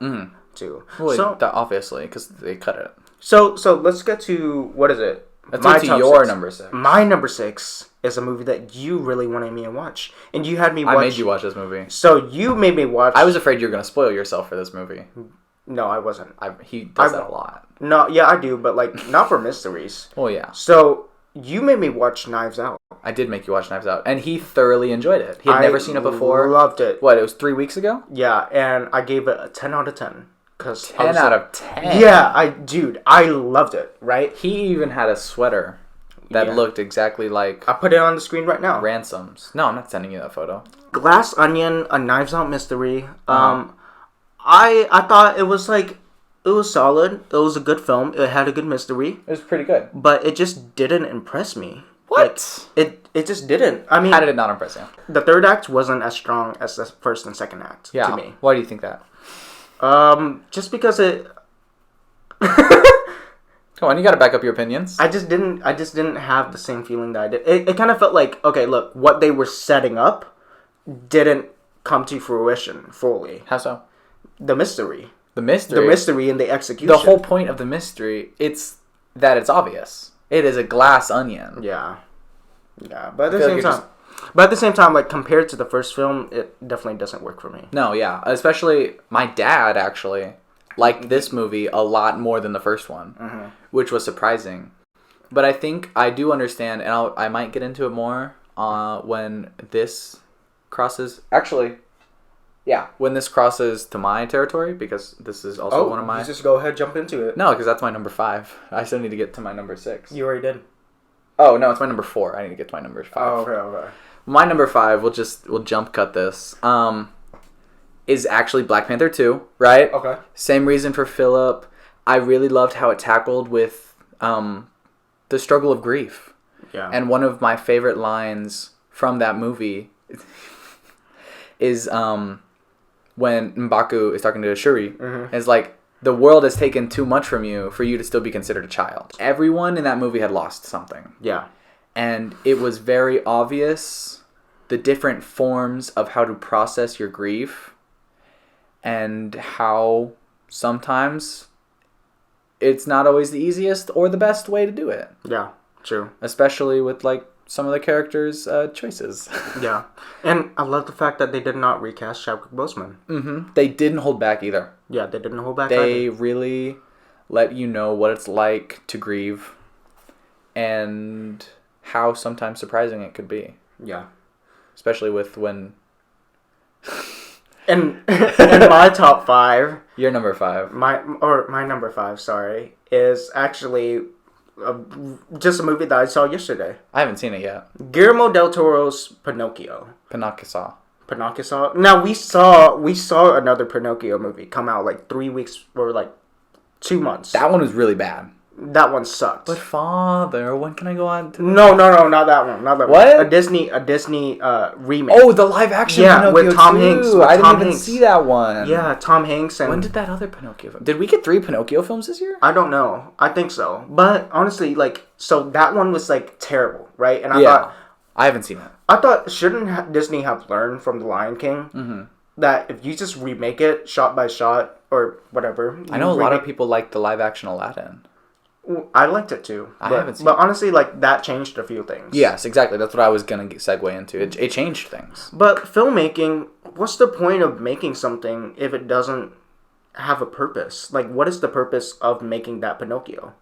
too. Well, obviously, because they cut it. So let's get to, what is it? Let's get to your number 6. My number 6 is a movie that you really wanted me to watch. And you had me watch... I made you watch this movie. So you made me watch... I was afraid you were going to spoil yourself for this movie. No, I wasn't. He does that a lot. No, yeah, I do, but, like, not for mysteries. Oh, yeah. So... You made me watch Knives Out. I did make you watch Knives Out. And he thoroughly enjoyed it. He had never seen it before. Loved it. What, it was 3 weeks ago? Yeah, and I gave it a 10 out of 10. 10 out of 10? Yeah, I loved it, right? He even had a sweater that looked exactly like... I put it on the screen right now. Ransoms. No, I'm not sending you that photo. Glass Onion, a Knives Out mystery. I thought it was like... It was solid. It was a good film. It had a good mystery. It was pretty good. But it just didn't impress me. What? It just didn't. I mean, How did it not impress you? the third act wasn't as strong as the first and second act Yeah. to me. Why do you think that? Just because it. Come on, you got to back up your opinions. I just didn't have the same feeling that I did. It kind of felt like, okay, look, what they were setting up didn't come to fruition fully. How so? The mystery. The mystery. The mystery and the execution. The whole point of the mystery, it's that it's obvious. It is a glass onion. Yeah. Yeah, but at I the feel same like time... But at the same time, like, compared to the first film, it definitely doesn't work for me. No, yeah. Especially my dad, actually, liked this movie a lot more than the first one, which was surprising. But I think I do understand, and I might get into it more when this crosses... Actually, yeah, when this crosses to my territory, because this is also one of my... you just go ahead, jump into it. No, because that's my number 5. I still need to get to my number 6. You already did. Oh, no, it's my number 4. I need to get to my number 5. Oh, okay. My number 5, we'll jump cut this, is actually Black Panther 2, right? Okay. Same reason for Phillip. I really loved how it tackled with the struggle of grief. Yeah. And one of my favorite lines from that movie is when M'Baku is talking to Shuri. And it's like, the world has taken too much from you for you to still be considered a child. Everyone in that movie had lost something. Yeah. And it was very obvious the different forms of how to process your grief and how sometimes it's not always the easiest or the best way to do it. Yeah, true. Especially with, like, some of the characters' choices. Yeah. And I love the fact that they did not recast Chadwick Boseman. They didn't hold back either. Yeah, they didn't hold back They either. really let you know what it's like to grieve and how sometimes surprising it could be. Yeah. Especially with when... And in my top 5... You're number 5. My number 5, sorry, is actually just a movie that I saw yesterday. I haven't seen it yet. Guillermo del Toro's Pinocchio. Pinocchio. Now we saw another Pinocchio movie come out like 3 weeks or like 2 months. That one was really bad. That one sucked. But Father, when can I go on to... No, not that one. Not that What? one. A Disney remake. Oh, the live action Pinocchio with Tom 2. Hanks. I didn't even see that one. Yeah, Tom Hanks and... When did that other Pinocchio film... Did we get 3 Pinocchio films this year? I don't know. I think so. But honestly, like, so that one was like terrible, right? And I Yeah. thought... I haven't seen it. I thought, shouldn't Disney have learned from The Lion King that if you just remake it shot by shot or whatever... I know a lot of people like the live action Aladdin. I liked it too. I but, haven't seen But honestly, like, that changed a few things. Yes, exactly. That's what I was going to segue into. It changed things. But filmmaking, what's the point of making something if it doesn't have a purpose? Like, what is the purpose of making that Pinocchio?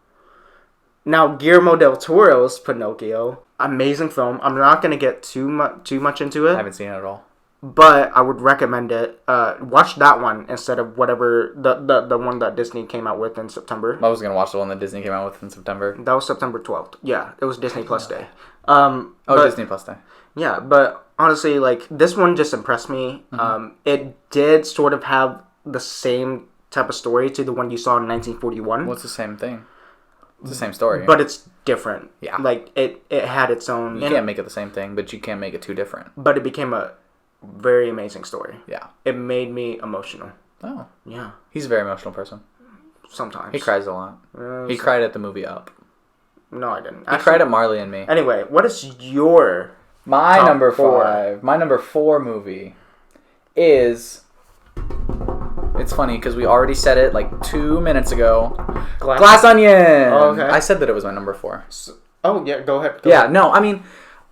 Now, Guillermo del Toro's Pinocchio, amazing film. I'm not going to get too much into it. I haven't seen it at all. But I would recommend it. Watch that one instead of whatever the one that Disney came out with in September. I was going to watch the one that Disney came out with in September. That was September 12th. Yeah, it was Disney Plus Day. Disney Plus Day. Yeah, but honestly, like, this one just impressed me. It did sort of have the same type of story to the one you saw in 1941. Well, it's the same thing. It's the same story. But it's different. Yeah. Like, it had its own... You can't make it the same thing, but you can't make it too different. But it became a very amazing story. Yeah. It made me emotional. Oh. Yeah. He's a very emotional person. Sometimes. He cries a lot. He cried at the movie Up. No, I didn't. He cried at Marley and Me. Anyway, what is your... My top number 4? 5. My number 4 movie is... It's funny because we already said it like 2 minutes ago. Glass Onion! Oh, okay. I said that it was my number 4. Oh, yeah, go ahead. Yeah, no, I mean...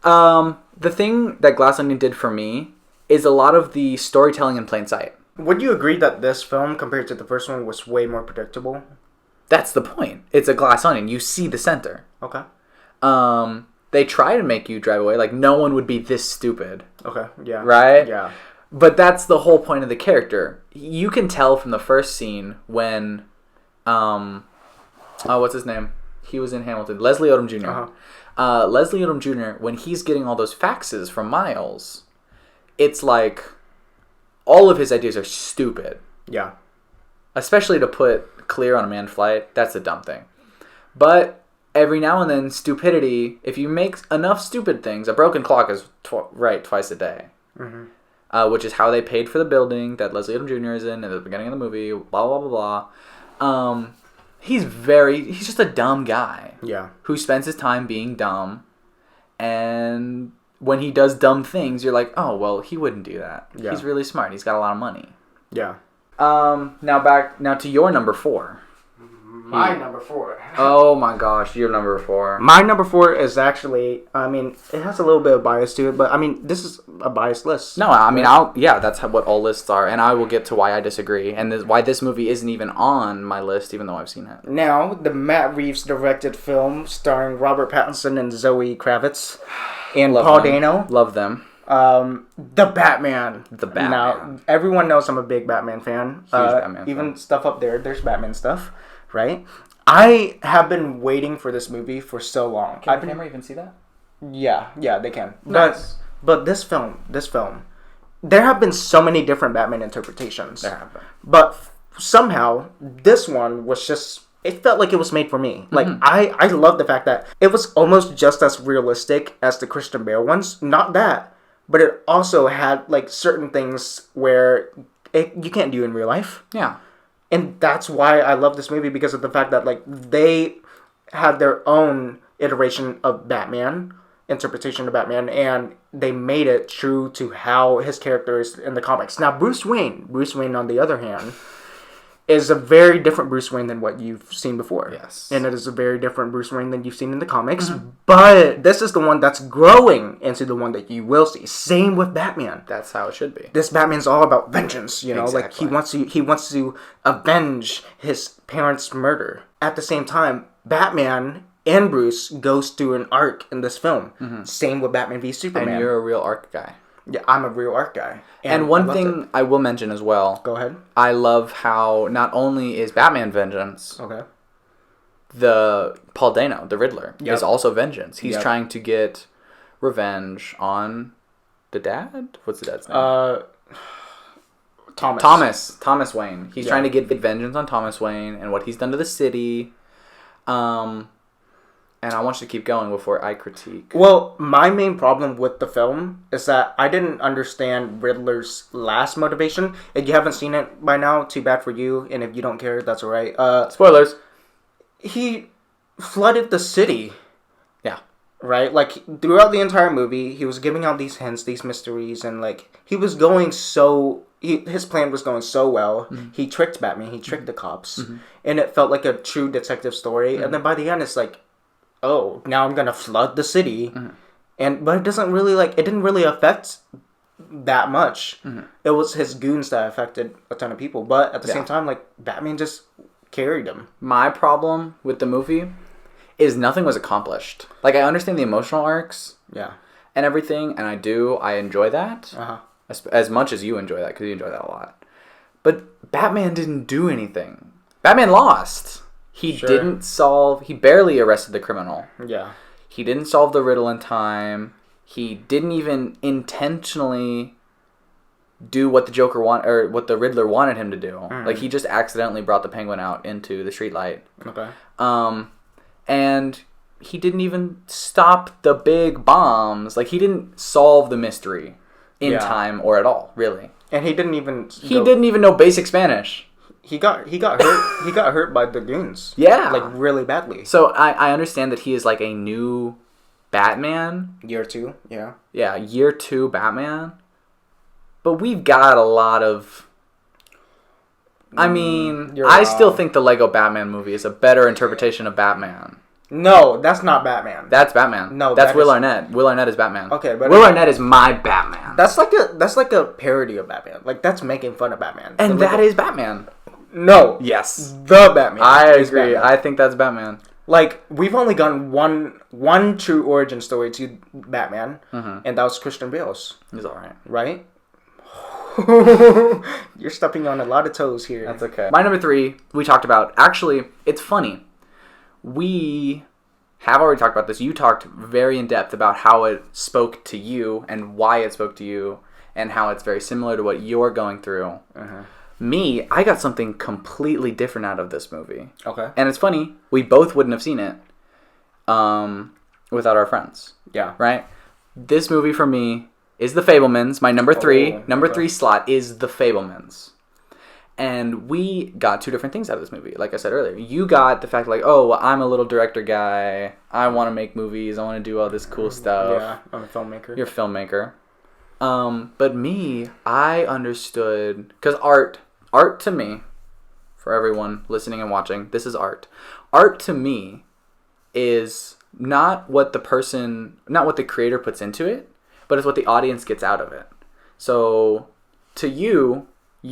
the thing that Glass Onion did for me is a lot of the storytelling in plain sight. Would you agree that this film, compared to the first one, was way more predictable? That's the point. It's a glass onion. You see the center. Okay. They try to make you drive away. Like, no one would be this stupid. Okay, yeah. Right? Yeah. But that's the whole point of the character. You can tell from the first scene when... what's his name? He was in Hamilton. Leslie Odom Jr. Leslie Odom Jr., when he's getting all those faxes from Miles, it's like all of his ideas are stupid. Yeah. Especially to put clear on a manned flight. That's a dumb thing. But every now and then, stupidity, if you make enough stupid things, a broken clock is right twice a day. Which is how they paid for the building that Leslie Odom Jr. is in at the beginning of the movie, blah, blah, blah, blah. He's just a dumb guy. Yeah. Who spends his time being dumb. And when he does dumb things, you're like, oh, well, he wouldn't do that. Yeah. He's really smart. He's got a lot of money. Yeah. Now to your number 4. My number 4. Oh my gosh, your number 4. My number 4 is actually, I mean, it has a little bit of bias to it, but I mean, this is a biased list. No, I mean, that's what all lists are, and I will get to why I disagree, and why this movie isn't even on my list, even though I've seen it. Now, the Matt Reeves directed film starring Robert Pattinson and Zoe Kravitz and Paul Dano. Love them. The Batman. Now, everyone knows I'm a big Batman fan. Huge Batman fan. Even stuff up there's Batman stuff, right? I have been waiting for this movie for so long. Can the camera even see that? Yeah, they can. Nice. But this film, there have been so many different Batman interpretations. There have been. But somehow, this one was just, it felt like it was made for me. Like, I love the fact that it was almost just as realistic as the Christian Bale ones. Not that, but it also had, like, certain things where you can't do in real life. Yeah. And that's why I love this movie, because of the fact that, like, they had their own iteration of Batman, interpretation of Batman, and they made it true to how his character is in the comics. Now, Bruce Wayne, on the other hand, is a very different Bruce Wayne than what you've seen before. Yes. And it is a very different Bruce Wayne than you've seen in the comics. But this is the one that's growing into the one that you will see. Same with Batman. That's how it should be. This Batman's all about vengeance, you know? Exactly. Like, he wants to avenge his parents' murder. At the same time, Batman and Bruce goes through an arc in this film. Same with Batman v Superman. And you're a real arc guy. Yeah, I'm a real art guy. And one thing I will mention as well. Go ahead. I love how not only is Batman vengeance. Okay. The Paul Dano, the Riddler, is also vengeance. He's trying to get revenge on the dad? What's the dad's name? Thomas Wayne. He's trying to get vengeance on Thomas Wayne and what he's done to the city. And I want you to keep going before I critique. Well, my main problem with the film is that I didn't understand Riddler's last motivation. If you haven't seen it by now, too bad for you. And if you don't care, that's alright. Spoilers. He flooded the city. Yeah. Right? Like, throughout the entire movie, he was giving out these hints, these mysteries, and, like, he was going so... his plan was going so well. He tricked Batman. He tricked the cops. And it felt like a true detective story. And then by the end, it's like... oh, now I'm gonna flood the city, but it doesn't really it didn't really affect that much. It was his goons that affected a ton of people, but at the same time, like, Batman just carried him. My problem with the movie is nothing was accomplished. Like, I understand the emotional arcs, and everything, and I enjoy that as much as you enjoy that, because you enjoy that a lot. But Batman didn't do anything. Batman lost. He barely arrested the criminal. Yeah. He didn't solve the riddle in time. He didn't even intentionally do what the Joker or what the Riddler wanted him to do. Like, he just accidentally brought the Penguin out into the streetlight. Okay. And he didn't even stop the big bombs. Like, he didn't solve the mystery in time or at all, really. And he didn't even... didn't even know basic Spanish. He got hurt. He got hurt by the goons. Yeah, like, really badly. So I understand that he is like a new Batman. Year 2, yeah. Yeah, year 2 Batman. But we've got a lot of... I mean, I still think the Lego Batman movie is a better interpretation of Batman. No, that's not Batman. That's Batman. No, that's Will Arnett. Will Arnett is Batman. Okay, but Will Arnett is my Batman. That's like a parody of Batman. Like, that's making fun of Batman. And that is Batman. No. Yes. The Batman. I agree. Batman. I think that's Batman. Like, we've only gotten one true origin story to Batman, and that was Christian Bale's. He's alright. Right? You're stepping on a lot of toes here. That's okay. My number 3, we talked about. Actually, it's funny. We have already talked about this. You talked very in depth about how it spoke to you and why it spoke to you and how it's very similar to what you're going through. Me, I got something completely different out of this movie. Okay. And it's funny, we both wouldn't have seen it. without our friends. Yeah. Right? This movie for me is The Fabelmans. My number three slot is The Fabelmans. And we got two different things out of this movie. Like I said earlier, you got the fact like, oh, well, I'm a little director guy. I want to make movies. I want to do all this cool stuff. Yeah, I'm a filmmaker. You're a filmmaker. But me, I understood, because art to me, for everyone listening and watching, this is art. Art to me is not what the creator puts into it, but it's what the audience gets out of it. So to you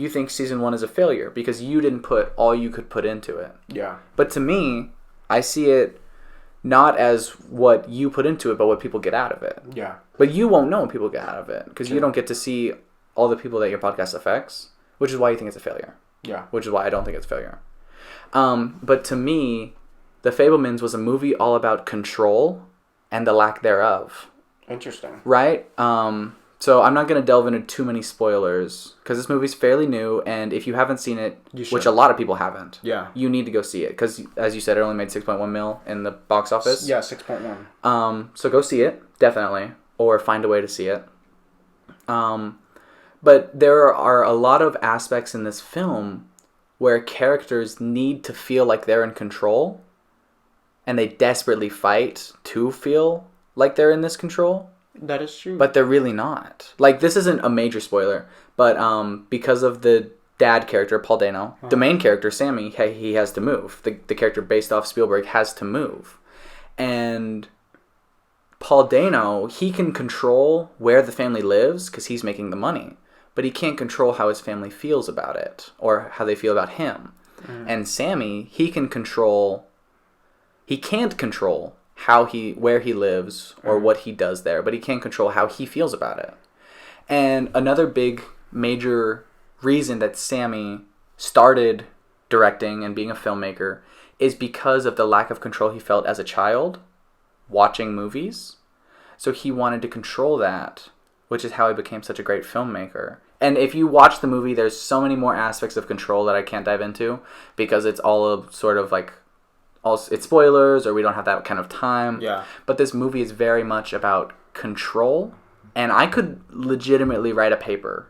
think season 1 is a failure because you didn't put all you could put into it. Yeah. But to me, I see it not as what you put into it, but what people get out of it. Yeah. But you won't know what people get out of it because you don't get to see all the people that your podcast affects, which is why you think it's a failure. Yeah. Which is why I don't think it's a failure. But to me, The Fabelmans was a movie all about control and the lack thereof. Interesting. Right? So I'm not going to delve into too many spoilers because this movie's fairly new, and if you haven't seen it, which a lot of people haven't, you need to go see it because, as you said, it only made 6.1 mil in the box office. Yeah, 6.1. So go see it, definitely, or find a way to see it. But there are a lot of aspects in this film where characters need to feel like they're in control, and they desperately fight to feel like they're in this control. That is true. But they're really not. Like, this isn't a major spoiler, but because of the dad character, Paul Dano, the main character, Sammy, he has to move. The character based off Spielberg has to move. And Paul Dano, he can control where the family lives because he's making the money. But he can't control how his family feels about it or how they feel about him. And Sammy, he can't control where he lives or what he does there, but he can't control how he feels about it. And another big major reason that Sammy started directing and being a filmmaker is because of the lack of control he felt as a child watching movies. So he wanted to control that, which is how he became such a great filmmaker. And if you watch the movie, there's so many more aspects of control that I can't dive into because it's all of sort of like it's spoilers or we don't have that kind of time. Yeah. But this movie is very much about control, and I could legitimately write a paper.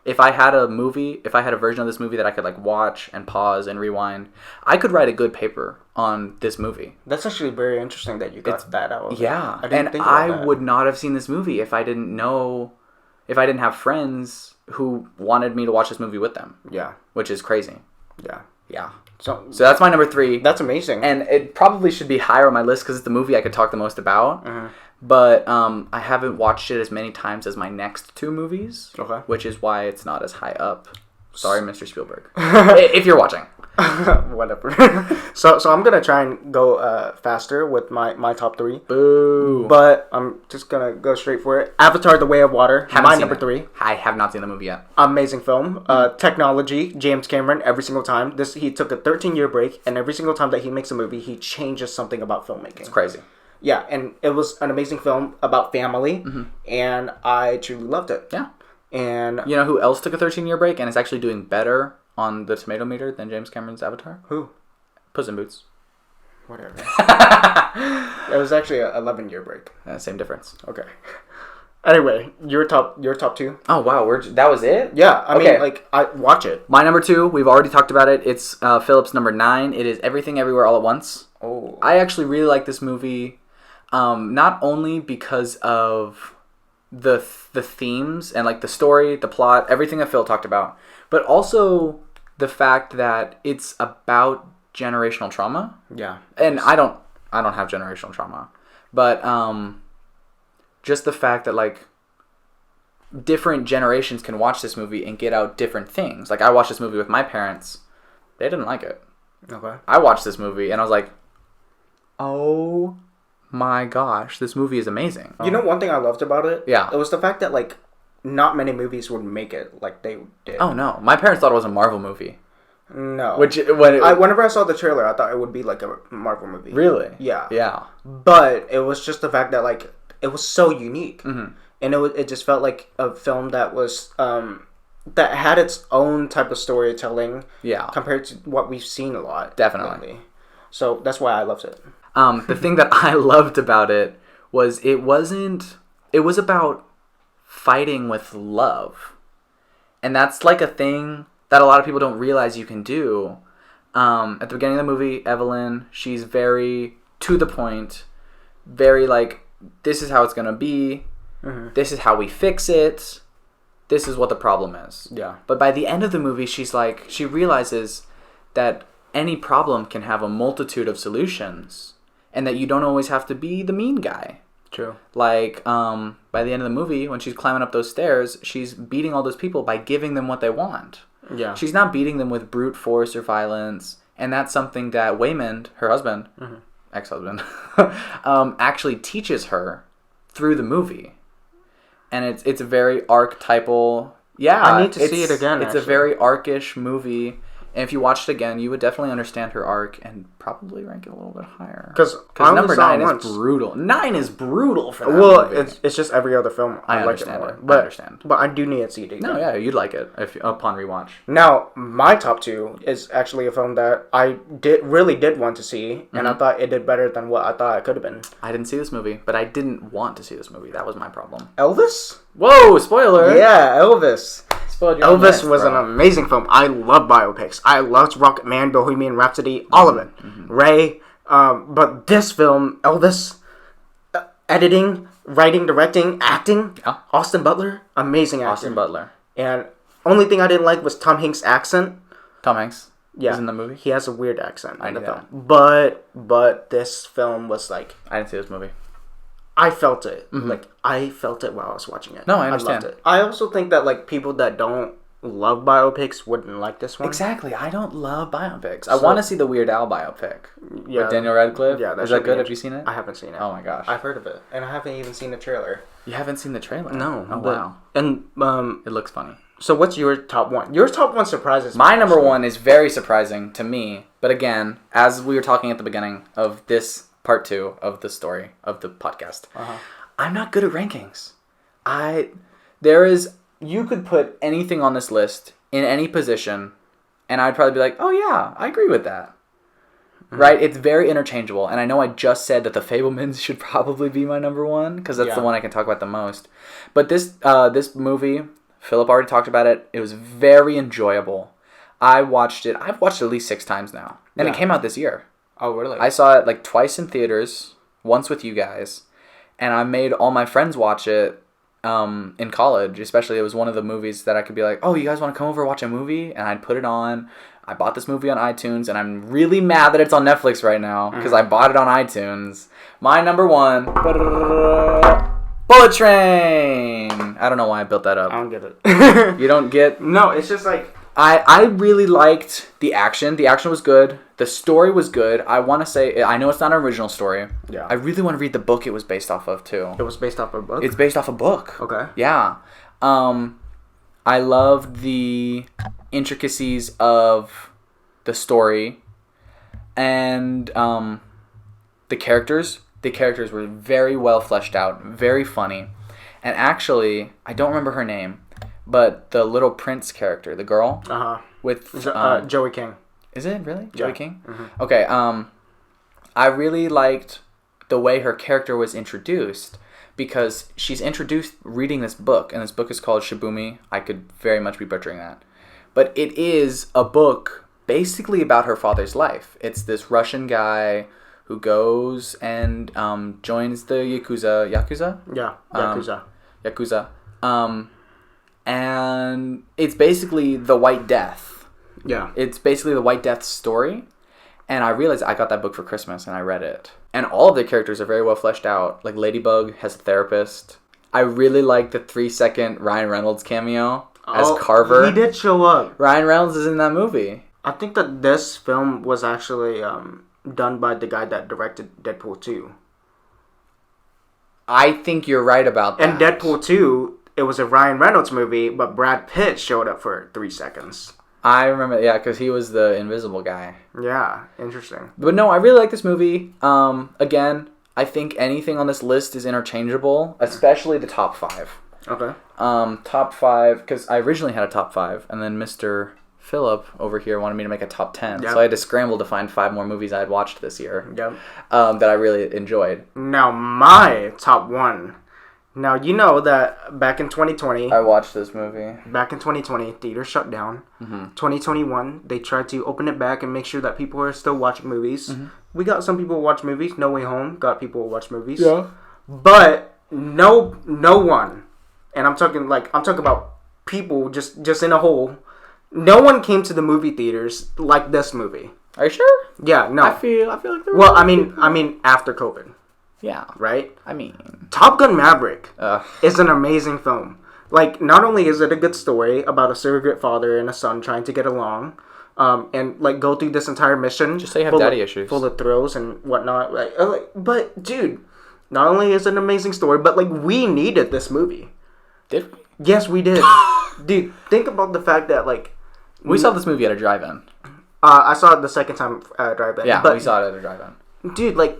If I had a version of this movie that I could like watch and pause and rewind, I could write a good paper on this movie. That's actually very interesting that you got that out. Yeah. I would not have seen this movie if I didn't have friends who wanted me to watch this movie with them. Yeah. Which is crazy. Yeah. Yeah. So that's my number 3. That's amazing. And it probably should be higher on my list because it's the movie I could talk the most about. But I haven't watched it as many times as my next 2 movies. Okay. Which is why it's not as high up. Sorry, Mr. Spielberg. If you're watching. Whatever. So I'm going to try and go faster with my top 3. Boo. But I'm just going to go straight for it. Avatar: The Way of Water. My number 3. I have not seen the movie yet. Amazing film. Technology. James Cameron, every single time. He took a 13-year break, and every single time that he makes a movie, he changes something about filmmaking. It's crazy. Yeah, and it was an amazing film about family, and I truly loved it. Yeah. And you know who else took a 13-year break and is actually doing better on the tomato meter than James Cameron's Avatar? Who? Puss in Boots. Whatever. It was actually an 11-year break. Same difference. Okay. Anyway, your top 2. Oh wow, that was it? Yeah, I mean, I watch it. My number 2, we've already talked about it. It's Phillip's number 9. It is Everything Everywhere All at Once. Oh. I actually really like this movie, not only because of the themes and like the story, the plot, everything that Phil talked about, but also the fact that it's about generational trauma. Yeah. And I don't have generational trauma, but just the fact that like different generations can watch this movie and get out different things. Like I watched this movie with my parents. They didn't like it. Okay. I watched this movie and I was like, "Oh my gosh, this movie is amazing." You know one thing I loved about it? Yeah. It was the fact that like not many movies would make it like they did. Oh no. My parents thought it was a Marvel movie. No. Whenever I saw the trailer, I thought it would be like a Marvel movie. Really? Yeah. Yeah. But it was just the fact that like it was so unique. And it just felt like a film that was that had its own type of storytelling. Yeah. Compared to what we've seen a lot. Definitely. Lately. So that's why I loved it. The thing that I loved about it was it was about fighting with love. And that's like a thing that a lot of people don't realize you can do. At the beginning of the movie, Evelyn, she's very to the point, very like, this is how it's going to be. Mm-hmm. This is how we fix it. This is what the problem is. Yeah. But by the end of the movie, she realizes that any problem can have a multitude of solutions and that you don't always have to be the mean guy. True. Like, by the end of the movie, when she's climbing up those stairs, she's beating all those people by giving them what they want. Yeah. She's not beating them with brute force or violence. And that's something that Waymond, her husband, ex-husband, actually teaches her through the movie. And it's a very archetypal... Yeah, I need to see it again, It's a very arc-ish movie. And if you watched it again, you would definitely understand her arc and probably rank it a little bit higher. Because number 9 is brutal. 9 is brutal for that movie. It's just every other film. I like understand it it. more. I understand. But I do need to see it again. No, yeah, you'd like it upon rewatch. Now, my top 2 is actually a film that I really did want to see, and I thought it did better than what I thought it could have been. I didn't see this movie, but I didn't want to see this movie. That was my problem. Elvis? Whoa, spoiler! Yeah, Elvis. Elvis was an amazing film. I love biopics. I loved Rocket Man, Bohemian Rhapsody, all of it. Mm-hmm. Ray. But this film, Elvis, editing, writing, directing, acting, Austin Butler, amazing actor. Austin Butler. And only thing I didn't like was Tom Hanks' accent. Tom Hanks? Yeah. Is in the movie? He has a weird accent in the film. That. But this film was like... I didn't see this movie. I felt it. Mm-hmm. Like, I felt it while I was watching it. No, I understand. I loved it. I also think that, like, people that don't love biopics wouldn't like this one. Exactly. I don't love biopics. I want to see the Weird Al biopic. Yeah. With Daniel Radcliffe. Yeah, is that good? Have you seen it? I haven't seen it. Oh my gosh. I've heard of it. And I haven't even seen the trailer. You haven't seen the trailer? No. Oh, wow. And, it looks funny. So what's your top 1? Your top 1 surprises me. My number 1 is very surprising to me. But again, as we were talking at the beginning of this part 2 of the story of the podcast, I'm not good at rankings. You could put anything on this list in any position, and I'd probably be like, oh yeah, I agree with that. Mm-hmm. Right? It's very interchangeable, and I know I just said that The Fabelmans should probably be my number 1, because that's the one I can talk about the most. But this movie, Phillip already talked about it, it was very enjoyable. I've watched it at least 6 times now, and it came out this year. Oh, really? I saw it like twice in theaters, once with you guys, and I made all my friends watch it in college. Especially, it was one of the movies that I could be like, oh, you guys want to come over and watch a movie? And I'd put it on. I bought this movie on iTunes, and I'm really mad that it's on Netflix right now because I bought it on iTunes. My number 1, Bullet Train! I don't know why I built that up. I don't get it. You don't get... No, it's just like... I really liked the action. The action was good. The story was good. I want to say... I know it's not an original story. Yeah. I really want to read the book it was based off of, too. It was based off a book? It's based off a book. Okay. Yeah. I loved the intricacies of the story. And the characters. The characters were very well fleshed out. Very funny. And actually, I don't remember her name... But the little prince character, the girl, with Joey King. Is it really Joey King? Mm-hmm. Okay. I really liked the way her character was introduced because she's introduced reading this book, and this book is called Shibumi. I could very much be butchering that, but it is a book basically about her father's life. It's this Russian guy who goes and joins the Yakuza. Yeah, Yakuza. Yakuza. And it's basically the White Death. Yeah. It's basically the White Death story. And I realized I got that book for Christmas and I read it. And all of the characters are very well fleshed out. Like Ladybug has a therapist. I really like the 3-second Ryan Reynolds cameo as Carver. He did show up. Ryan Reynolds is in that movie. I think that this film was actually done by the guy that directed Deadpool 2. I think you're right about that. And Deadpool 2... It was a Ryan Reynolds movie, but Brad Pitt showed up for 3 seconds. I remember, yeah, because he was the invisible guy. Yeah, interesting. But no, I really like this movie. Again, I think anything on this list is interchangeable, especially the top 5. Okay. Top 5, because I originally had a top 5, and then Mr. Phillip over here wanted me to make a top 10. Yep. So I had to scramble to find 5 more movies I had watched this year. Yep. That I really enjoyed. Now, my top 1. Now, you know that back in 2020... I watched this movie. Back in 2020, theaters shut down. Mm-hmm. 2021, they tried to open it back and make sure that people are still watching movies. Mm-hmm. We got some people who watch movies. No Way Home got people who watch movies. Yeah. But no one, and I'm talking about people just in a whole. No one came to the movie theaters like this movie. Are you sure? Yeah, no. I feel like there Well, were I mean after COVID, yeah. right? I mean, Top Gun Maverick uh, is an amazing film. Like, not only is it a good story about a surrogate father and a son trying to get along, and like go through this entire mission. Just say you have daddy issues. Full of thrills and whatnot. But dude, not only is it an amazing story, but like we needed this movie. did we? Yes, we did. Dude, think about the fact that like We saw this movie at a drive-in. I saw it the second time drive-in. Yeah, but, we saw it at a drive-in. Dude, like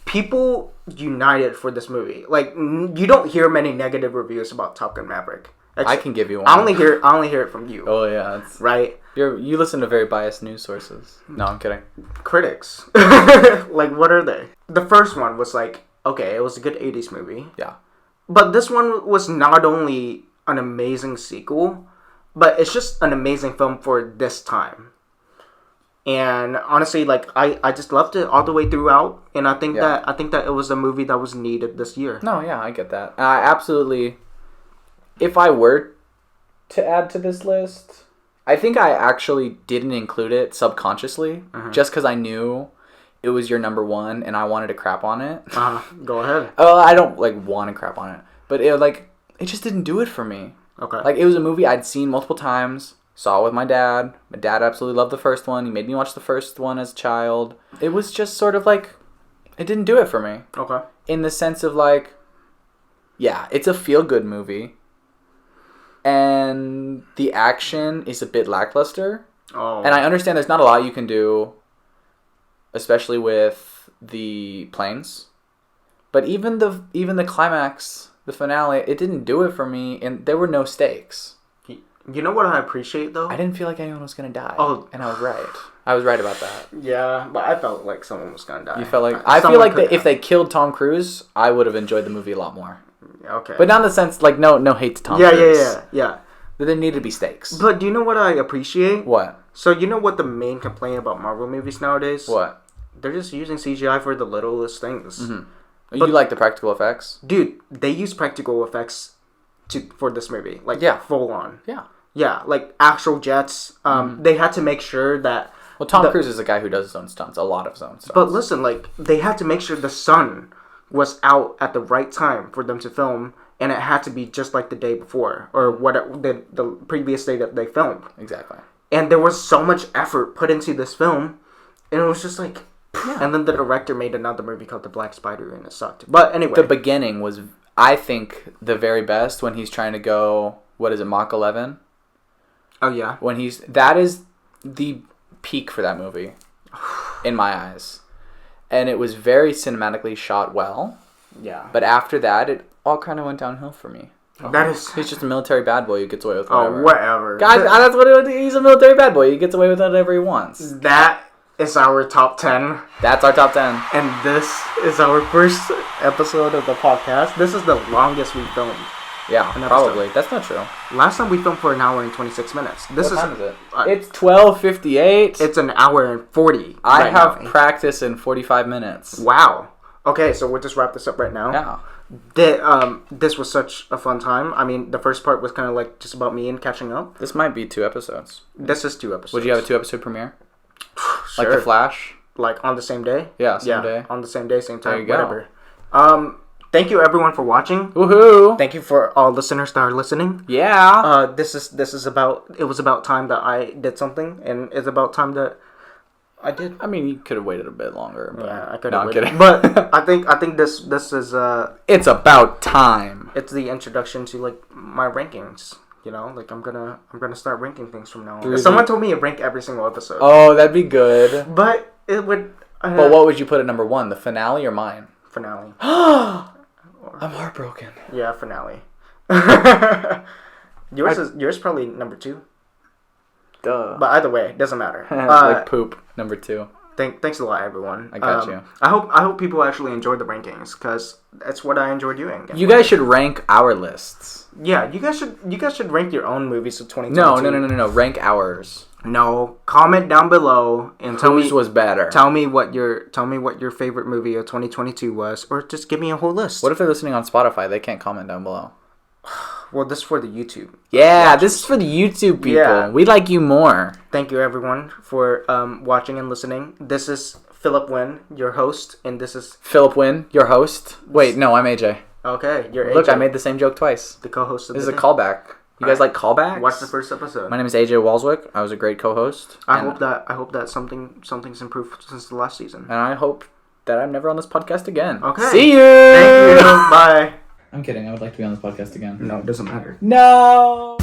people united for this movie. Like you don't hear many negative reviews about Top Gun Maverick. I can give you one. I only hear it from you. Oh yeah, Right? you listen to very biased news sources. No, I'm kidding. Critics. Like, what are they? The first one was like, okay, it was a good 80s movie. Yeah. But this one was not only an amazing sequel, but it's just an amazing film for this time. And honestly, like I just loved it all the way throughout, and I think that it was a movie that was needed this year. No, yeah, I get that. I absolutely. If I were to add to this list, I think I actually didn't include it subconsciously, just because I knew it was your number one, and I wanted to crap on it. Go ahead. I don't like want to crap on it, but it just didn't do it for me. Okay. Like, it was a movie I'd seen multiple times. Saw it with my dad. My dad absolutely loved the first one. He made me watch the first one as a child. It was just sort of like, it didn't do it for me. Okay. In the sense of like, yeah, it's a feel-good movie. And the action is a bit lackluster. Oh. And I understand there's not a lot you can do, especially with the planes. But even the climax, the finale, it didn't do it for me, and there were no stakes. You know what I appreciate, though? I didn't feel like anyone was going to die. Oh. And I was right. I was right about that. Yeah, but I felt like someone was going to die. You felt like... I feel like if they killed Tom Cruise, I would have enjoyed the movie a lot more. Okay. But not in the sense, like, no hate to Tom Cruise. Yeah. But there needed to be stakes. But do you know what I appreciate? What? So you know what the main complaint about Marvel movies nowadays? What? They're just using CGI for the littlest things. Mm-hmm. You like the practical effects? Dude, they use practical effects for this movie. Like, yeah. Full on. Yeah. Yeah, like actual jets. They had to make sure that... Well, Tom Cruise is a guy who does his own stunts. A lot of his own stunts. But listen, like, they had to make sure the sun was out at the right time for them to film, and it had to be just like the day before, or the previous day that they filmed. Exactly. And there was so much effort put into this film, and it was just like... Yeah. And then the director made another movie called The Black Spider, and it sucked. But anyway... The beginning was, I think, the very best when he's trying to go... What is it, Mach 11? Oh, yeah. That is the peak for that movie, in my eyes. And it was very cinematically shot well. Yeah. But after that, it all kind of went downhill for me. That is... He's just a military bad boy who gets away with whatever. Oh, whatever. Guys, that's what it is. He's a military bad boy. He gets away with whatever he wants. That is our top 10. That's our top 10. And this is our first episode of the podcast. This is the longest we've filmed. Yeah, probably. That's not true. Last time we filmed for an hour and 26 minutes. What time is it? It's 12:58. It's an hour and 40. I have practice in 45 minutes. Wow. Okay, so we'll just wrap this up right now. Yeah. This was such a fun time. I mean, the first part was kind of like just about me and catching up. This might be 2 episodes. This is 2 episodes. Would you have a 2-episode premiere? Sure. Like The Flash? Like on the same day? Yeah, same day. On the same day, same time, there you go. Whatever. Thank you everyone for watching. Woohoo! Thank you for all listeners that are listening. Yeah. This is about... It was about time that I did something, and it's about time that I did. I mean, you could have waited a bit longer. But... Yeah, I could No, have I'm waited. kidding. But I think this is It's about time. it's the introduction to like my rankings. You know, like I'm gonna start ranking things from now on. Someone told me to rank every single episode. Oh, that'd be good. But it would. But what would you put at number 1? The finale or mine? Finale. I'm heartbroken. Yeah, finale. Yours probably number 2. Duh. But either way, it doesn't matter. Like poop, number 2. Thanks a lot, everyone. I got you. I hope people actually enjoyed the rankings because that's what I enjoy doing. You guys should rank our lists. Yeah, you guys should rank your own movies of 2022. No. Rank ours. No, comment down below and tell Whose me was better. Tell me what your favorite movie of 2022 was, or just give me a whole list. What if they're listening on Spotify? They can't comment down below. Well, this is for the YouTube. Yeah, this is for the YouTube people. Yeah. We like you more. Thank you, everyone, for watching and listening. This is Phillip Wynn, your host, and this is Phillip Wynn, your host. Wait, no, I'm AJ. Okay, you're AJ. Look, I made the same joke twice. The co-host of This the is a day. callback. You guys like callbacks? Watch the first episode. My name is AJ Walswick. I was a great co-host. I hope that something's improved since the last season. And I hope that I'm never on this podcast again. Okay. See you! Thank you. Bye. I'm kidding. I would like to be on this podcast again. No, it doesn't matter. No!